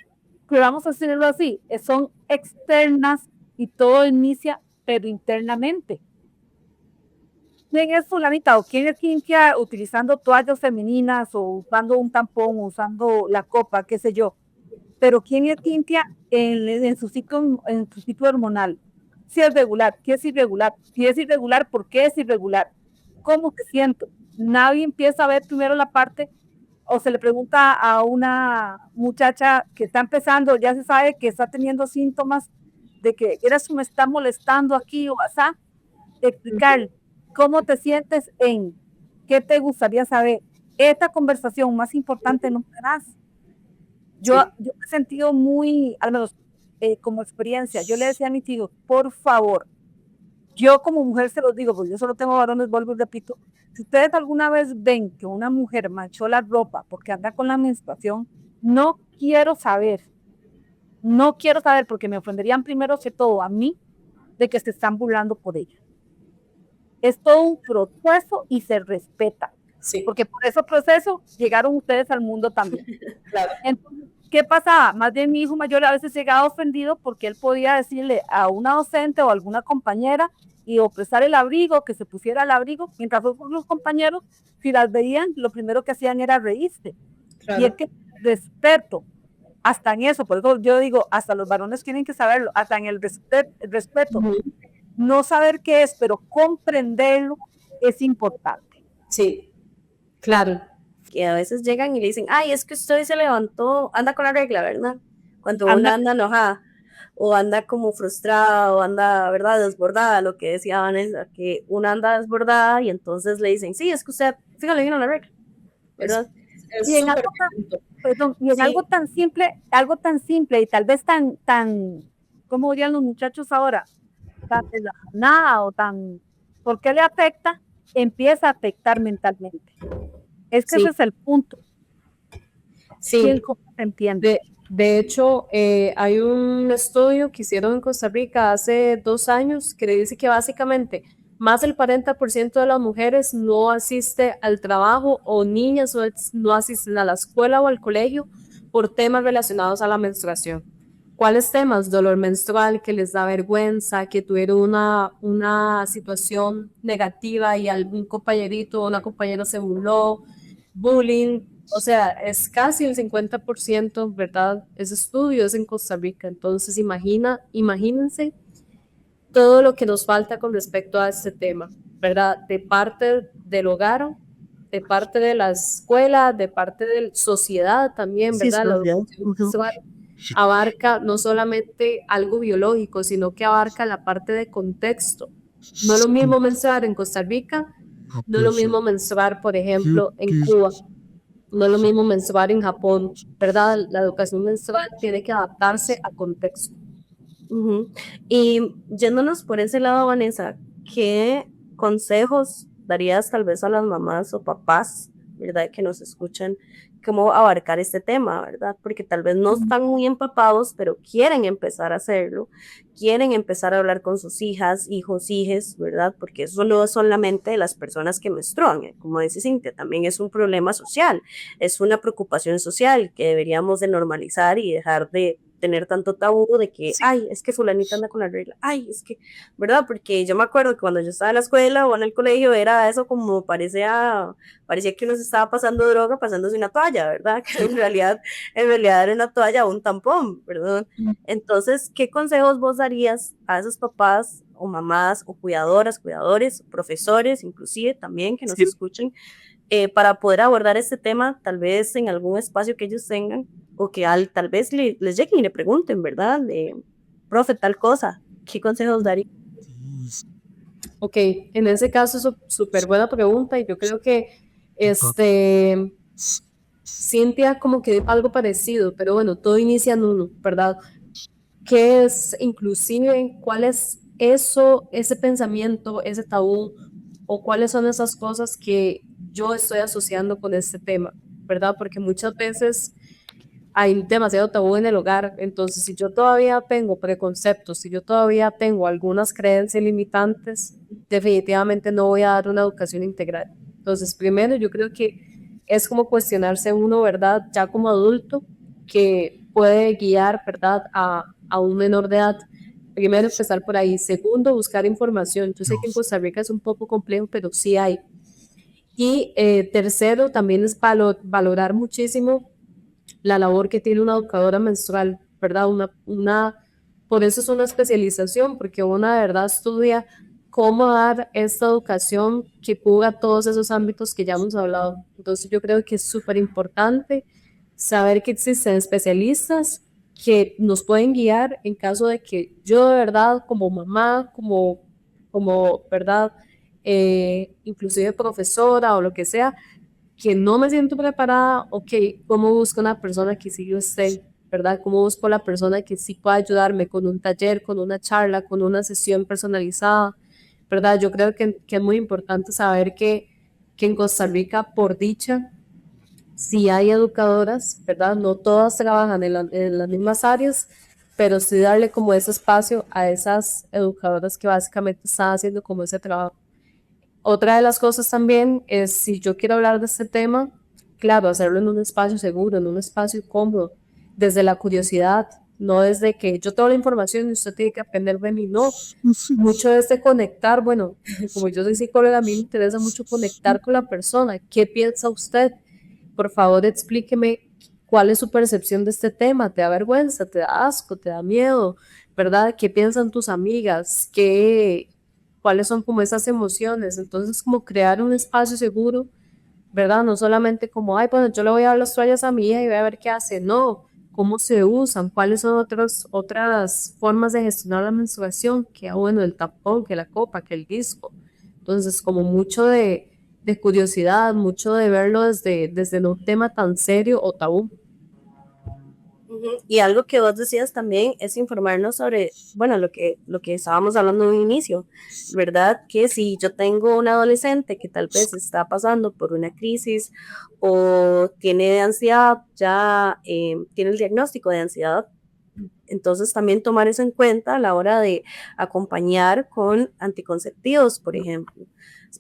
que vamos a hacerlo así, son externas y todo inicia, pero internamente. ¿Quién es fulanita o quién es quinquia utilizando toallas femeninas o usando un tampón o usando la copa, qué sé yo? Pero ¿quién es quinquia en su ciclo hormonal? Si es regular, ¿qué es irregular? Si es irregular, ¿por qué es irregular? ¿Cómo se siento? Nadie empieza a ver primero la parte, o se le pregunta a una muchacha que está empezando, ya se sabe que está teniendo síntomas de que me está molestando aquí o así, explicar cómo te sientes qué te gustaría saber. Esta conversación más importante no serás. Yo me he sentido muy, al menos como experiencia, yo le decía a mis hijos, por favor, yo como mujer se los digo, porque yo solo tengo varones, vuelvo y repito, si ustedes alguna vez ven que una mujer manchó la ropa porque anda con la menstruación, no quiero saber porque me ofenderían primero que todo a mí de que se están burlando por ella. Es todo un proceso y se respeta. Sí. Porque por ese proceso llegaron ustedes al mundo también. Claro. Entonces, ¿qué pasaba? Más bien mi hijo mayor a veces llegaba ofendido porque él podía decirle a una docente o alguna compañera y prestar el abrigo, que se pusiera el abrigo, mientras los compañeros, si las veían, lo primero que hacían era reírse. Claro. Y es que respeto, hasta en eso, por eso yo digo, hasta los varones tienen que saberlo, hasta en el respeto. No saber qué es, pero comprenderlo es importante. Sí, claro. Que a veces llegan y le dicen, ay, es que usted se levantó, anda con la regla, ¿verdad? Cuando una anda enojada, o anda como frustrada, o anda, ¿verdad?, desbordada, lo que decía Vanessa, que una anda desbordada y entonces le dicen, sí, es que usted, fíjale, vino la regla, ¿verdad? Y en algo tan simple y tal vez tan, ¿cómo dirían los muchachos ahora? Tan nada o tan, ¿por qué le afecta? Empieza a afectar mentalmente. Es que ese es el punto. Sí. ¿Cómo se entiende? De hecho, hay un estudio que hicieron en Costa Rica hace 2 años que dice que básicamente más del 40% de las mujeres no asiste al trabajo o niñas no asisten a la escuela o al colegio por temas relacionados a la menstruación. ¿Cuáles temas? Dolor menstrual, que les da vergüenza, que tuvieron una situación negativa y algún compañerito o una compañera se burló, bullying. O sea, es casi el 50%, ¿verdad? Ese estudio es en Costa Rica. Entonces, imagínense todo lo que nos falta con respecto a este tema, ¿verdad? De parte del hogar, de parte de la escuela, de parte de la sociedad también, ¿verdad? Sí, la educación sexual abarca no solamente algo biológico, sino que abarca la parte de contexto. No es lo mismo menstruar en Costa Rica, no es lo mismo menstruar, por ejemplo, en Cuba. No es lo mismo menstruar en Japón, ¿verdad? La educación menstrual tiene que adaptarse a contexto. Y yéndonos por ese lado, Vanessa, ¿qué consejos darías tal vez a las mamás o papás ¿verdad? Que nos escuchan, cómo abarcar este tema, ¿verdad? Porque tal vez no están muy empapados, pero quieren empezar a hacerlo, quieren empezar a hablar con sus hijas, hijos, hijes, ¿verdad? Porque eso no es solamente las personas que menstruan, como dice Cintia, también es un problema social, es una preocupación social que deberíamos de normalizar y dejar de tener tanto tabú de que, ay, es que fulanita anda con la regla, ay, es que, ¿verdad? Porque yo me acuerdo que cuando yo estaba en la escuela o en el colegio era eso como parecía que uno se estaba pasando droga pasándose una toalla, ¿verdad? Que en realidad era una toalla o un tampón, ¿verdad? Entonces, ¿qué consejos vos darías a esos papás o mamás o cuidadoras, cuidadores, profesores, inclusive también que nos Sí. escuchen, para poder abordar este tema, tal vez en algún espacio que ellos tengan, o que tal vez les lleguen y le pregunten, ¿verdad? Profe, tal cosa, ¿qué consejos daría? Ok, en ese caso es súper buena pregunta y yo creo que este, Cintia como que dijo algo parecido, pero bueno, todo inicia en uno, ¿verdad? ¿Qué es inclusive, cuál es eso, ese pensamiento, ese tabú o cuáles son esas cosas que yo estoy asociando con este tema, ¿verdad? Porque muchas veces hay demasiado tabú en el hogar, entonces si yo todavía tengo preconceptos, si yo todavía tengo algunas creencias limitantes, definitivamente no voy a dar una educación integral. Entonces, primero yo creo que es como cuestionarse uno, ¿verdad? Ya como adulto, que puede guiar, ¿verdad? A un menor de edad. Primero, empezar por ahí. Segundo, buscar información. Yo sé que en Costa Rica es un poco complejo, pero sí hay. Y tercero, también es valorar muchísimo la labor que tiene una educadora menstrual, ¿verdad? Por eso es una especialización, porque una de verdad estudia cómo dar esta educación que cubra todos esos ámbitos que ya hemos hablado. Entonces yo creo que es súper importante saber que existen especialistas que nos pueden guiar en caso de que yo de verdad como mamá, ¿verdad? Inclusive profesora o lo que sea, que no me siento preparada, ok, ¿cómo busco una persona que sí yo esté, ¿verdad? ¿Cómo busco la persona que sí pueda ayudarme con un taller, con una charla, con una sesión personalizada, ¿verdad? Yo creo que es muy importante saber que en Costa Rica, por dicha, sí hay educadoras, ¿verdad? No todas trabajan en las mismas áreas, pero sí darle como ese espacio a esas educadoras que básicamente están haciendo como ese trabajo. Otra de las cosas también es, si yo quiero hablar de este tema, claro, hacerlo en un espacio seguro, en un espacio cómodo, desde la curiosidad, no desde que yo tengo la información y usted tiene que aprender de mí, no. Mucho es de conectar, bueno, como yo soy psicóloga, a mí me interesa mucho conectar con la persona. ¿Qué piensa usted? Por favor, explíqueme cuál es su percepción de este tema. ¿Te da vergüenza? ¿Te da asco? ¿Te da miedo? ¿Verdad? ¿Qué piensan tus amigas? ¿Cuáles son como esas emociones? Entonces, como crear un espacio seguro, ¿verdad? No solamente como, ay, bueno, yo le voy a dar las toallas a mi hija y voy a ver qué hace. No, cómo se usan, cuáles son otras formas de gestionar la menstruación, que bueno, el tampón, que la copa, que el disco. Entonces, como mucho de curiosidad, mucho de verlo desde no un tema tan serio o tabú. Y algo que vos decías también es informarnos sobre, bueno, lo que estábamos hablando en un inicio, ¿verdad? Que si yo tengo un adolescente que tal vez está pasando por una crisis o tiene ansiedad, ya tiene el diagnóstico de ansiedad, entonces también tomar eso en cuenta a la hora de acompañar con anticonceptivos, por ejemplo,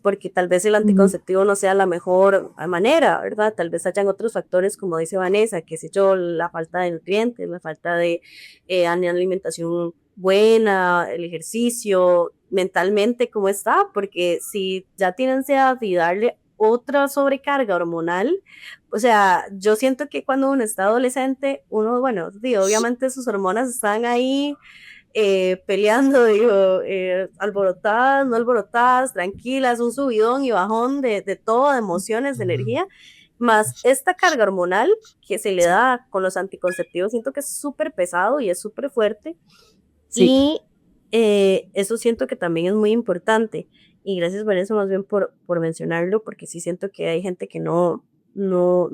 porque tal vez el anticonceptivo no sea la mejor manera, ¿verdad? Tal vez hayan otros factores, como dice Vanessa, qué sé yo, la falta de nutrientes, la falta de una alimentación buena, el ejercicio, mentalmente cómo está, porque si ya tiene ansiedad y darle otra sobrecarga hormonal, o sea, yo siento que cuando uno está adolescente, uno, bueno, digo, obviamente sus hormonas están ahí peleando, digo, alborotadas, no alborotadas, tranquilas, un subidón y bajón de todo, de emociones, de energía, más esta carga hormonal que se le da con los anticonceptivos, siento que es súper pesado y es súper fuerte, Sí. y eso siento que también es muy importante. Y gracias por eso, más bien por mencionarlo, porque sí siento que hay gente que no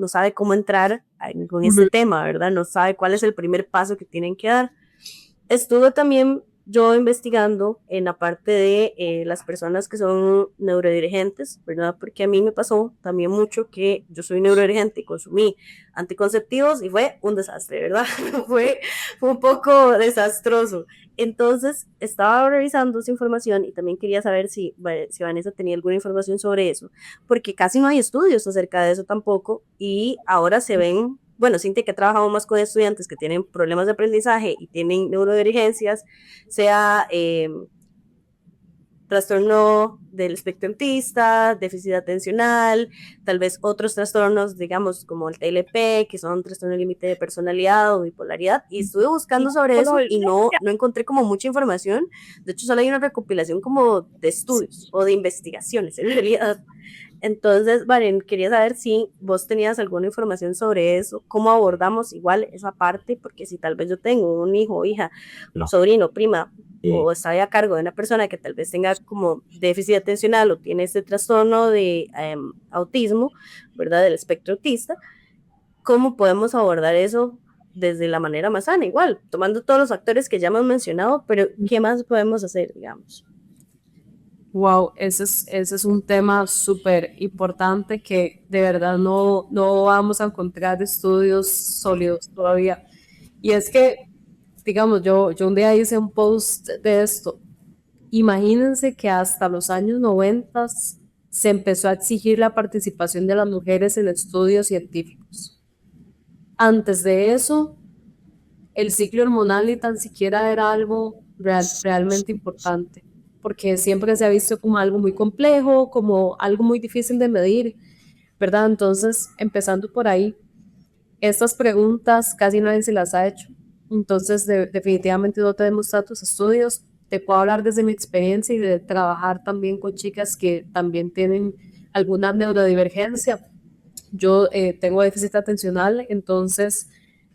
sabe cómo entrar con este tema, ¿verdad? No sabe cuál es el primer paso que tienen que dar. Estuve también yo investigando en la parte de las personas que son neurodivergentes, ¿verdad? Porque a mí me pasó también mucho que yo soy neurodivergente y consumí anticonceptivos y fue un desastre, ¿verdad? fue un poco desastroso. Entonces, estaba revisando esa información y también quería saber si Vanessa tenía alguna información sobre eso, porque casi no hay estudios acerca de eso tampoco y ahora se ven, bueno, Cintia que ha trabajado más con estudiantes que tienen problemas de aprendizaje y tienen neurodivergencias, sea trastorno del espectro autista, déficit atencional, tal vez otros trastornos, digamos, como el TLP, que son trastorno límite de personalidad o bipolaridad, y estuve buscando sobre eso y no encontré como mucha información. De hecho, solo hay una recopilación como de estudios o de investigaciones, en realidad. Entonces, Valen, quería saber si vos tenías alguna información sobre eso, cómo abordamos igual esa parte, porque si tal vez yo tengo un hijo, hija, No. sobrino, prima, Sí. o está a cargo de una persona que tal vez tenga como déficit atencional o tiene este trastorno de autismo, ¿verdad? Del espectro autista, ¿cómo podemos abordar eso desde la manera más sana? Igual, tomando todos los factores que ya hemos mencionado, pero ¿qué más podemos hacer, digamos? Wow, ese es un tema súper importante que de verdad no vamos a encontrar estudios sólidos todavía. Y es que, digamos, yo un día hice un post de esto. Imagínense que hasta los años 90 se empezó a exigir la participación de las mujeres en estudios científicos. Antes de eso, el ciclo hormonal ni tan siquiera era algo realmente importante, porque siempre se ha visto como algo muy complejo, como algo muy difícil de medir, ¿verdad? Entonces, empezando por ahí, estas preguntas casi nadie se las ha hecho. Entonces, definitivamente no tenemos tantos estudios. Te puedo hablar desde mi experiencia y de trabajar también con chicas que también tienen alguna neurodivergencia. Yo tengo déficit atencional, entonces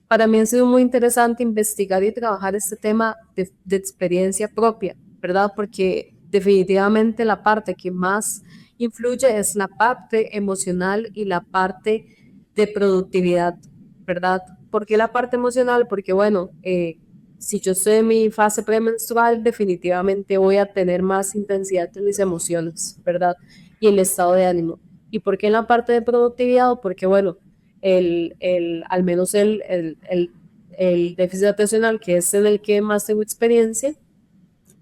para mí ha sido muy interesante investigar y trabajar este tema de experiencia propia, ¿verdad? Porque definitivamente la parte que más influye es la parte emocional y la parte de productividad, ¿verdad? ¿Por qué la parte emocional? Porque bueno, si yo estoy en mi fase premenstrual, definitivamente voy a tener más intensidad en mis emociones, ¿verdad? Y el estado de ánimo. ¿Y por qué en la parte de productividad? Porque bueno, al menos el déficit atencional, que es en el que más tengo experiencia,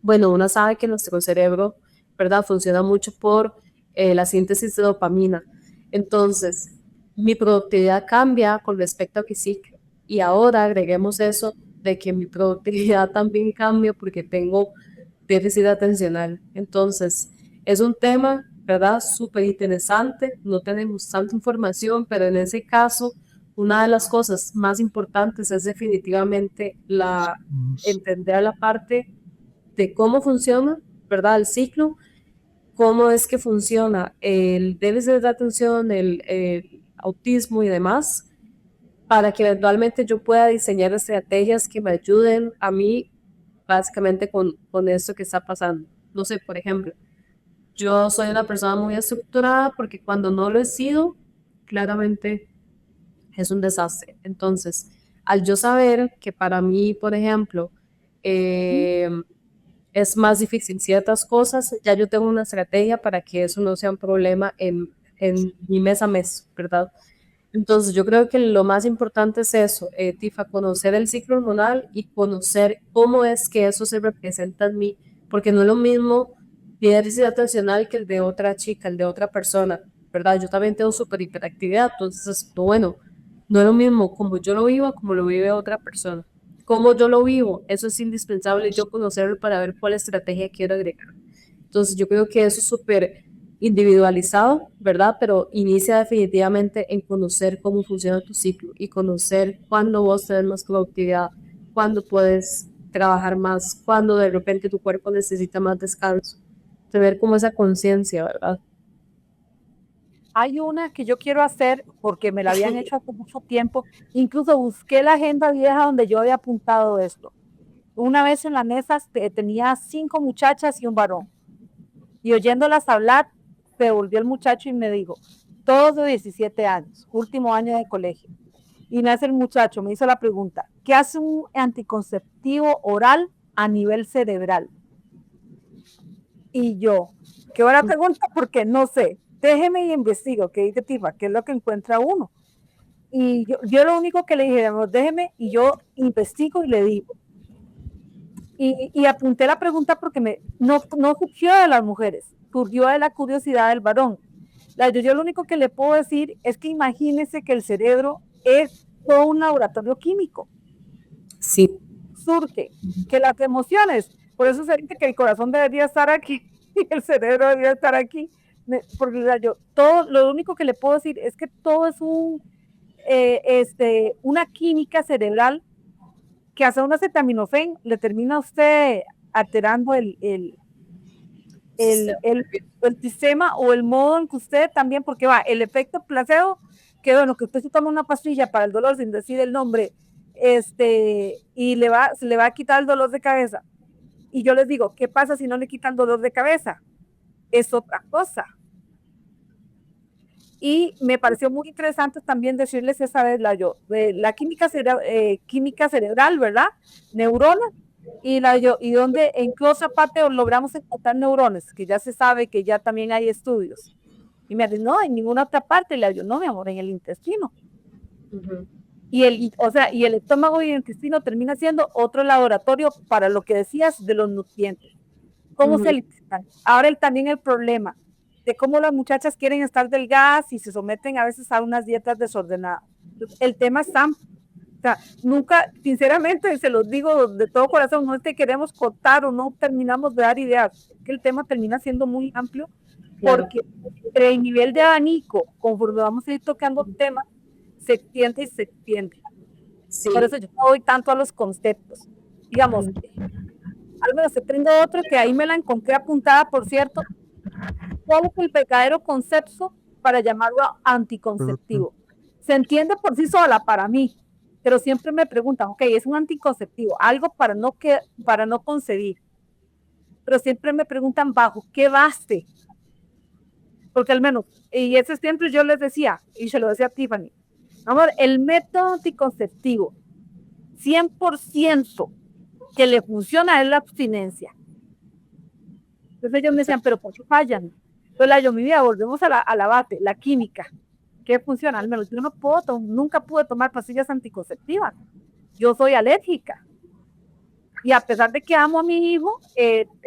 bueno, uno sabe que nuestro cerebro, ¿verdad? Funciona mucho por la síntesis de dopamina. Entonces, mi productividad cambia con respecto a que sí. Y ahora agreguemos eso de que mi productividad también cambia porque tengo déficit atencional. Entonces, es un tema, ¿verdad? Súper interesante. No tenemos tanta información, pero en ese caso, una de las cosas más importantes es definitivamente entender la parte de cómo funciona, ¿verdad? El ciclo, cómo es que funciona el déficit de atención, el autismo y demás, para que eventualmente yo pueda diseñar estrategias que me ayuden a mí básicamente con esto que está pasando. No sé, por ejemplo, yo soy una persona muy estructurada porque cuando no lo he sido, claramente es un desastre. Entonces, al yo saber que para mí, por ejemplo, eh, es más difícil ciertas cosas, ya yo tengo una estrategia para que eso no sea un problema en mi mes a mes, ¿verdad? Entonces yo creo que lo más importante es eso, Tifa, conocer el ciclo hormonal y conocer cómo es que eso se representa en mí, porque no es lo mismo mi déficit atencional que el de otra chica, el de otra persona, ¿verdad? Yo también tengo súper hiperactividad, entonces, bueno, no es lo mismo como yo lo vivo como lo vive otra persona. Cómo yo lo vivo, eso es indispensable yo conocerlo para ver cuál estrategia quiero agregar. Entonces yo creo que eso es súper individualizado, ¿verdad? Pero inicia definitivamente en conocer cómo funciona tu ciclo y conocer cuándo vos tenés más productividad, cuándo puedes trabajar más, cuándo de repente tu cuerpo necesita más descanso. Tener como esa conciencia, ¿verdad? Hay una que yo quiero hacer porque me la habían hecho hace mucho tiempo. Incluso busqué la agenda vieja donde yo había apuntado esto. Una vez en la mesa tenía 5 muchachas y un varón. Y oyéndolas hablar, se volvió el muchacho y me dijo, todos de 17 años, último año de colegio. Y nace el muchacho, me hizo la pregunta, ¿qué hace un anticonceptivo oral a nivel cerebral. Y yo, qué buena pregunta, porque no sé, déjeme y investigo, que dice Tifa, qué es lo que encuentra uno. Y yo lo único que le dije, amor, déjeme y yo investigo y le digo. Y apunté la pregunta porque no surgió de las mujeres, surgió de la curiosidad del varón. Yo lo único que le puedo decir es que imagínese que el cerebro es todo un laboratorio químico. Sí. Surge que las emociones, por eso se dice que el corazón debería estar aquí y el cerebro debería estar aquí. Porque todo, lo único que le puedo decir es que todo es una química cerebral que hace un acetaminofén le termina a usted alterando el sistema o el modo en que usted también, porque va, el efecto placebo, que bueno, que usted se toma una pastilla para el dolor sin decir el nombre, y se le va a quitar el dolor de cabeza. Y yo les digo, ¿qué pasa si no le quitan dolor de cabeza? Es otra cosa. Y me pareció muy interesante también decirles esa vez la química cerebral, ¿verdad? Neuronas, y donde incluso aparte logramos encontrar neurones, que ya se sabe que ya también hay estudios. Y me dicen, no, en ninguna otra parte. Le digo, no, mi amor, en el intestino. Y el estómago y el intestino termina siendo otro laboratorio para lo que decías de los nutrientes. ¿Cómo se eliminan? Ahora también el problema de cómo las muchachas quieren estar delgadas y se someten a veces a unas dietas desordenadas. El tema es amplio. O sea, nunca, sinceramente, se los digo de todo corazón, no es que queremos cortar o no terminamos de dar ideas, es que el tema termina siendo muy amplio, porque el nivel de abanico, conforme vamos a ir tocando temas, se extiende y se extiende. Sí. Por eso yo no voy tanto a los conceptos. Digamos, al menos se prende otro que ahí me la encontré apuntada, por cierto. ¿Cuál es el verdadero concepto para llamarlo anticonceptivo? Se entiende por sí sola para mí, pero siempre me preguntan, ok, es un anticonceptivo, algo para no concebir, pero siempre me preguntan bajo qué base, porque al menos, y ese siempre yo les decía, y se lo decía a Tiffany, amor, el método anticonceptivo 100% que le funciona es la abstinencia. Entonces ellos me decían, pero ¿por qué fallan? Entonces mi vida, volvemos a la base, la química. ¿Qué funciona? Al menos yo nunca pude tomar pastillas anticonceptivas. Yo soy alérgica. Y a pesar de que amo a mi hijo,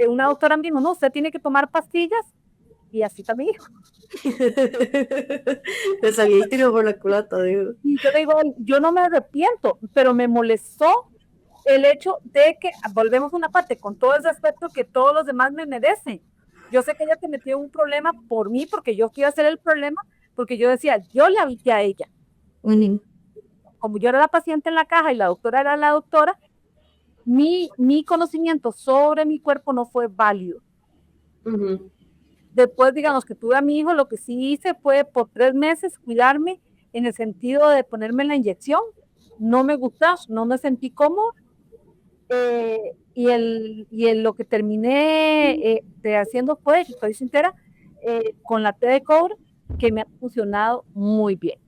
una doctora me dijo, no, usted tiene que tomar pastillas. Y así está mi hijo. Le salió el tiro por la culata, digo. Y yo le digo, yo no me arrepiento, pero me molestó el hecho de que, volvemos a una parte, con todo ese aspecto que todos los demás me merecen. Yo sé que ella te metió un problema por mí, porque yo quiero hacer el problema, porque yo decía, yo le avisé a ella. Como yo era la paciente en la caja y la doctora era la doctora, mi conocimiento sobre mi cuerpo no fue válido. Después, digamos, que tuve a mi hijo, lo que sí hice fue por 3 meses cuidarme en el sentido de ponerme la inyección. No me gustó, no me sentí cómodo. Lo que terminé haciendo fue, estoy sincera, con la té de cobre, que me ha funcionado muy bien.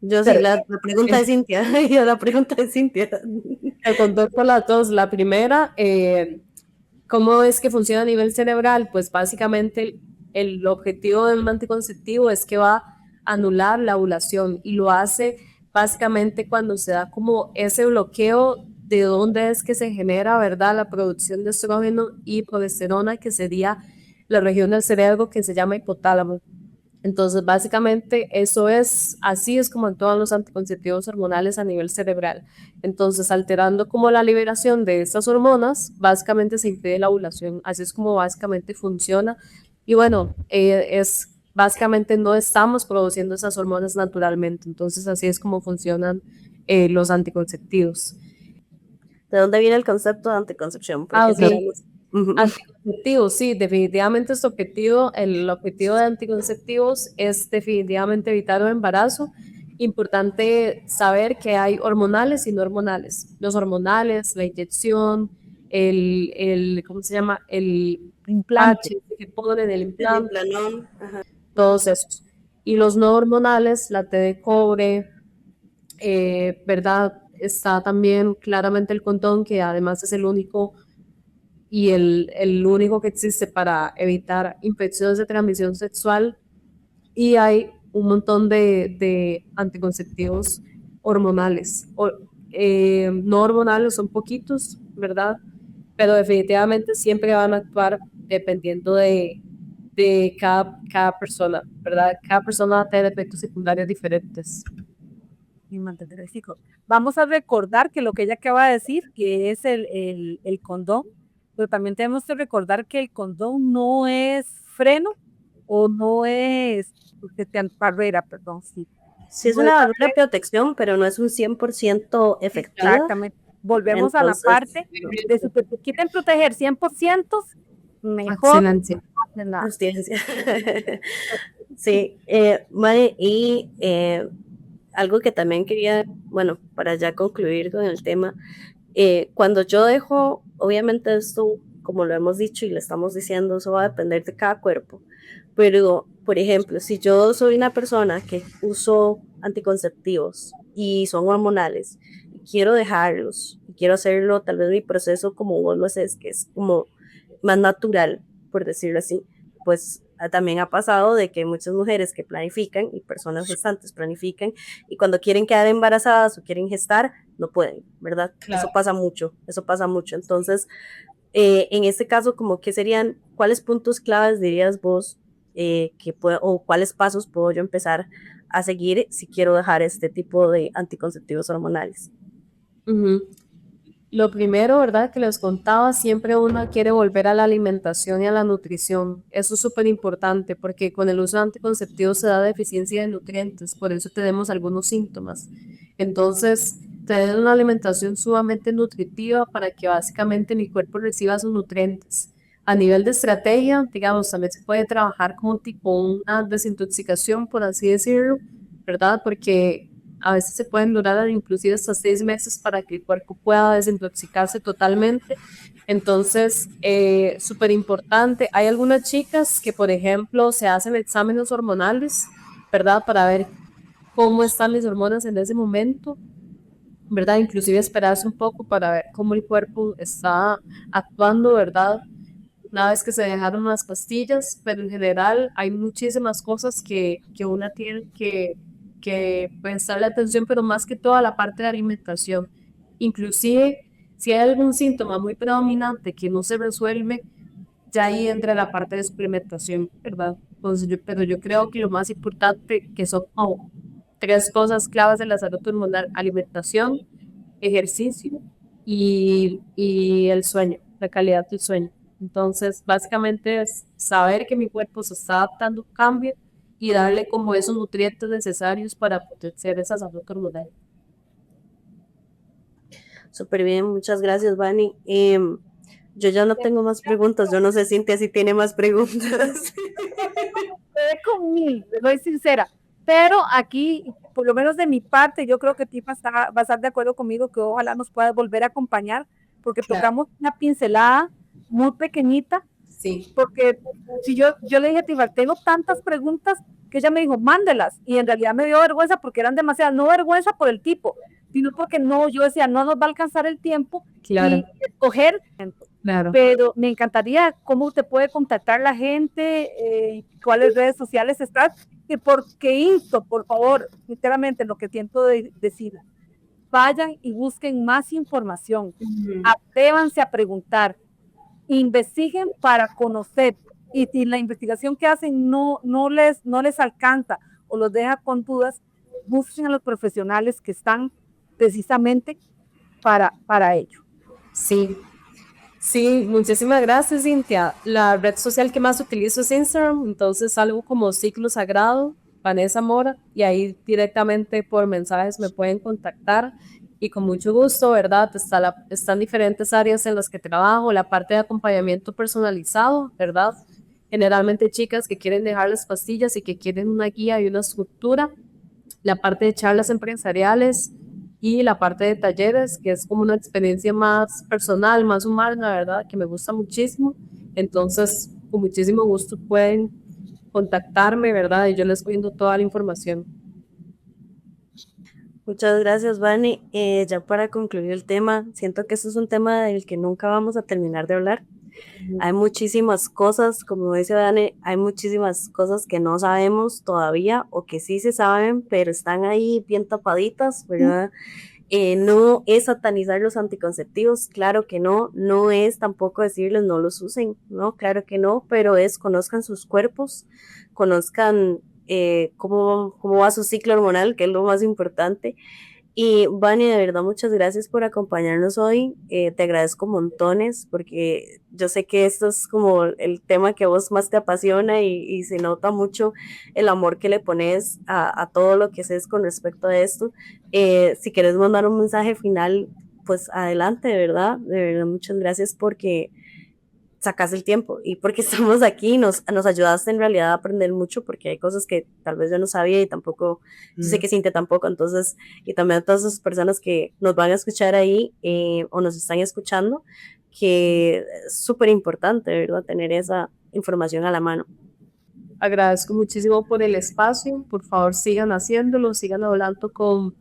Yo sí, la pregunta de Cintia. La pregunta de Cintia. El concepto las dos. La primera, ¿cómo es que funciona a nivel cerebral? Pues básicamente el objetivo de un anticonceptivo es que va a anular la ovulación y lo hace básicamente cuando se da como ese bloqueo de dónde es que se genera, ¿verdad?, la producción de estrógeno y progesterona, que sería la región del cerebro que se llama hipotálamo. Entonces, básicamente, así es como actúan los anticonceptivos hormonales a nivel cerebral. Entonces, alterando como la liberación de estas hormonas, básicamente se impide la ovulación. Así es como básicamente funciona. Y bueno, básicamente no estamos produciendo esas hormonas naturalmente. Entonces, así es como funcionan los anticonceptivos. ¿De dónde viene el concepto de anticoncepción? Anticonceptivos, sí, definitivamente el objetivo de anticonceptivos es definitivamente evitar el embarazo. Importante saber que hay hormonales y no hormonales. Los hormonales, la inyección, ¿cómo se llama? El implante que ponen, el implante, todos esos. Y los no hormonales, la té de cobre, ¿verdad? está también claramente el condón, que además es el único y el único que existe para evitar infecciones de transmisión sexual. Y hay un montón de anticonceptivos hormonales. No hormonales son poquitos, ¿verdad? Pero definitivamente siempre van a actuar dependiendo de cada persona, ¿verdad? Cada persona va a tener efectos secundarios diferentes. Y mantener el ciclo. Vamos a recordar que lo que ella acaba de decir, que es el condón, pero también tenemos que recordar que el condón no es freno o no es barrera, perdón, sí. Sí es No es una barrera, barrera de protección, pero no es un 100% efectiva. exactamente. Volvemos a la Entonces, parte de si te quieren proteger 100%, mejor Excelencia. no hacen nada. abstinencia. Sí, mae, y algo que también quería, bueno, para ya concluir con el tema, cuando yo dejo, obviamente esto, como lo hemos dicho y le estamos diciendo, eso va a depender de cada cuerpo, pero, por ejemplo, si yo soy una persona que uso anticonceptivos y son hormonales, y quiero dejarlos, y quiero hacerlo, tal vez mi proceso como vos lo haces, que es como más natural, por decirlo así, pues también ha pasado de que muchas mujeres que planifican y personas gestantes planifican y cuando quieren quedar embarazadas o quieren gestar, no pueden, ¿verdad? Claro. Eso pasa mucho. Entonces, en este caso, como que serían, ¿cuáles puntos claves dirías vos o cuáles pasos puedo yo empezar a seguir si quiero dejar este tipo de anticonceptivos hormonales? Ujú. Lo primero, ¿verdad? Que les contaba, siempre uno quiere volver a la alimentación y a la nutrición. Eso es súper importante porque con el uso de anticonceptivos se da deficiencia de nutrientes, por eso tenemos algunos síntomas. Entonces, tener una alimentación sumamente nutritiva para que básicamente mi cuerpo reciba sus nutrientes. A nivel de estrategia, digamos, también se puede trabajar como tipo una desintoxicación, por así decirlo, ¿verdad? Porque a veces se pueden durar inclusive hasta 6 meses para que el cuerpo pueda desintoxicarse totalmente. Entonces, súper importante. Hay algunas chicas que, por ejemplo, se hacen exámenes hormonales, ¿verdad? Para ver cómo están las hormonas en ese momento, ¿verdad? Inclusive esperarse un poco para ver cómo el cuerpo está actuando, ¿verdad? Una vez que se dejaron las pastillas, pero en general hay muchísimas cosas que una tiene que prestarle atención, pero más que toda la parte de alimentación. Inclusive, si hay algún síntoma muy predominante que no se resuelve, ya ahí entra la parte de suplementación, ¿verdad? Entonces, pero yo creo que lo más importante, que son como 3 cosas claves de la salud hormonal: alimentación, ejercicio y el sueño, la calidad del sueño. Entonces, básicamente es saber que mi cuerpo se está adaptando a un cambio y darle como esos nutrientes necesarios para potenciar esa salud hormonal. Súper bien, muchas gracias, Vani. Yo ya no tengo más preguntas, yo no sé, Cintia, si tiene más preguntas. Quedé con mil, soy sincera. Pero aquí, por lo menos de mi parte, yo creo que Tifa va a estar de acuerdo conmigo que ojalá nos pueda volver a acompañar, porque Claro. tocamos una pincelada muy pequeñita, Sí, porque si yo le dije a Tifa, tengo tantas preguntas que ella me dijo, mándelas, y en realidad me dio vergüenza porque eran demasiadas, no vergüenza por el tipo, sino porque no, yo decía, no nos va a alcanzar el tiempo claro, y escoger. claro. Pero me encantaría cómo te puede contactar la gente, cuáles redes sociales estás, y porque insto, por favor, sinceramente lo que siento decir, vayan y busquen más información, atrévanse a preguntar, investiguen para conocer, y si la investigación que hacen no les alcanza o los deja con dudas, busquen a los profesionales que están precisamente para ello. Sí, sí, muchísimas gracias, Cintia. La red social que más utilizo es Instagram, entonces algo como Ciclo Sagrado, Vanessa Mora, y ahí directamente por mensajes me pueden contactar y con mucho gusto, ¿verdad? Están diferentes áreas en las que trabajo, la parte de acompañamiento personalizado, ¿verdad? Generalmente chicas que quieren dejar las pastillas y que quieren una guía y una estructura, la parte de charlas empresariales y la parte de talleres, que es como una experiencia más personal, más humana, la verdad, que me gusta muchísimo. Entonces, con muchísimo gusto pueden contactarme, ¿verdad? Y yo les voy dando toda la información. Muchas gracias, Vani. Ya para concluir el tema, siento que este es un tema del que nunca vamos a terminar de hablar. Hay muchísimas cosas, como dice Vani, hay muchísimas cosas que no sabemos todavía o que sí se saben, pero están ahí bien tapaditas, ¿verdad? No es satanizar los anticonceptivos, claro que no, no es tampoco decirles no los usen, no, claro que no, pero es conozcan sus cuerpos, conozcan cómo va su ciclo hormonal, que es lo más importante. Y Vani, de verdad, muchas gracias por acompañarnos hoy. Te agradezco montones porque yo sé que esto es como el tema que a vos más te apasiona y se nota mucho el amor que le pones a todo lo que haces con respecto a esto. Si quieres mandar un mensaje final, pues adelante, de verdad, muchas gracias porque sacas el tiempo y porque estamos aquí, nos ayudaste en realidad a aprender mucho porque hay cosas que tal vez yo no sabía y tampoco, yo sé que Cintia tampoco, entonces, y también a todas esas personas que nos van a escuchar ahí o nos están escuchando, que es súper importante, ¿verdad? Tener esa información a la mano. Agradezco muchísimo por el espacio. Por favor, sigan haciéndolo, sigan hablando con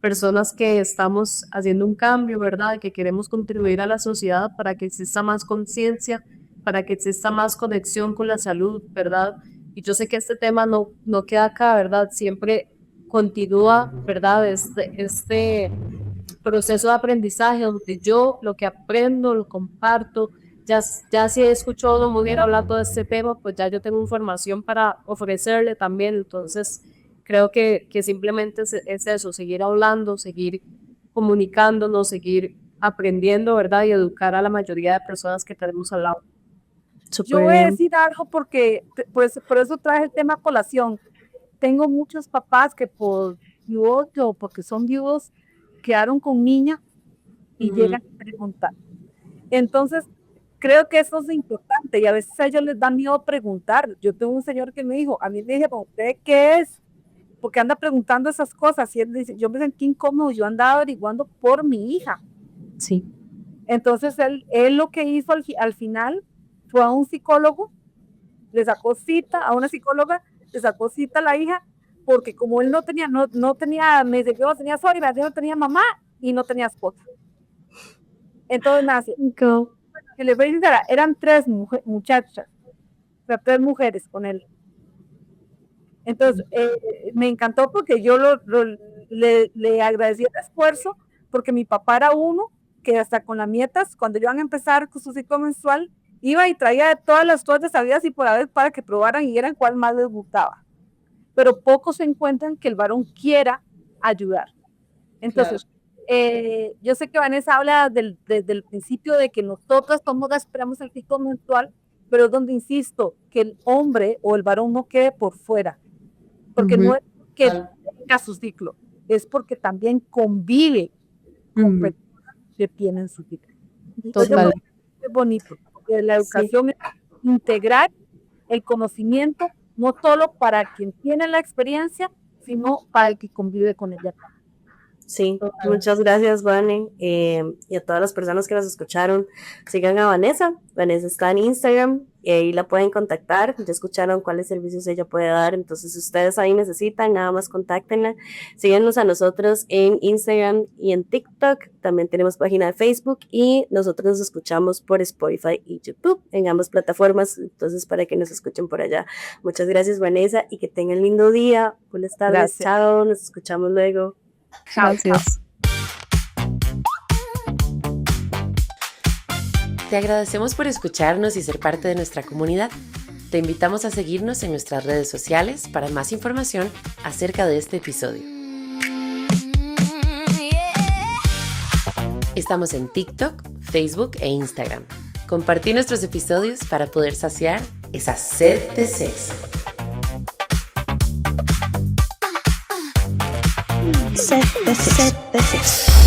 personas que estamos haciendo un cambio, ¿verdad? Que queremos contribuir a la sociedad para que exista más conciencia, para que exista más conexión con la salud, ¿verdad? Y yo sé que este tema no queda acá, ¿verdad? Siempre continúa, ¿verdad? Este proceso de aprendizaje donde yo lo que aprendo lo comparto. Ya si escucho a una mujer hablando de este tema, pues ya yo tengo información para ofrecerle también. Entonces, creo que simplemente es eso, seguir hablando, seguir comunicándonos, seguir aprendiendo, ¿verdad? Y educar a la mayoría de personas que tenemos al lado. Yo voy a decir algo porque pues, por eso traje el tema a colación. Tengo muchos papás que por divorcio o porque son viudos quedaron con niña y llegan a preguntar. Entonces, creo que eso es importante y a veces a ellos les da miedo preguntar. Yo tengo un señor que me dijo, a mí me dijeron, ¿usted qué es? Porque anda preguntando esas cosas. Y él dice, yo me sentí incómodo, yo andaba averiguando por mi hija. Sí. Entonces, él lo que hizo al final fue a un psicólogo, le sacó cita a una psicóloga, le sacó cita a la hija, porque como él no tenía, me dice que no tenía suegra, no tenía mamá y no tenía esposa. Entonces nace, que le voy a decir, eran 3 muchachas, o sea, 3 mujeres con él. Entonces, me encantó porque yo le agradecí el esfuerzo, porque mi papá era uno que hasta con las nietas, cuando iban a empezar con su ciclo mensual, iba y traía todas las toallas sabidas y por haber para que probaran y vieran cuál más les gustaba. Pero pocos se encuentran que el varón quiera ayudar. Entonces, yo sé que Vanessa habla desde el principio de que nosotras todos esperamos el ciclo mensual, pero es donde insisto, que el hombre o el varón no quede por fuera, porque no es que tenga su ciclo, es porque también convive con personas que tienen su ciclo. Total. Es bonito, porque la educación es integrar el conocimiento, no solo para quien tiene la experiencia, sino para el que convive con ella. Sí, muchas gracias, Vane, y a todas las personas que nos escucharon. Sigan a Vanessa. Vanessa está en Instagram y ahí la pueden contactar. Ya escucharon cuáles servicios ella puede dar, entonces si ustedes ahí necesitan, nada más contáctenla. Síganos a nosotros en Instagram y en TikTok. También tenemos página de Facebook y nosotros nos escuchamos por Spotify y YouTube en ambas plataformas, entonces para que nos escuchen por allá. Muchas gracias, Vanessa, y que tengan lindo día. Buenas tardes, gracias. Chao, nos escuchamos luego. Gracias. Te agradecemos por escucharnos y ser parte de nuestra comunidad. Te invitamos a seguirnos en nuestras redes sociales para más información acerca de este episodio. Estamos en TikTok, Facebook e Instagram. Compartí nuestros episodios para poder saciar esa sed de sexo. Sed de sexo.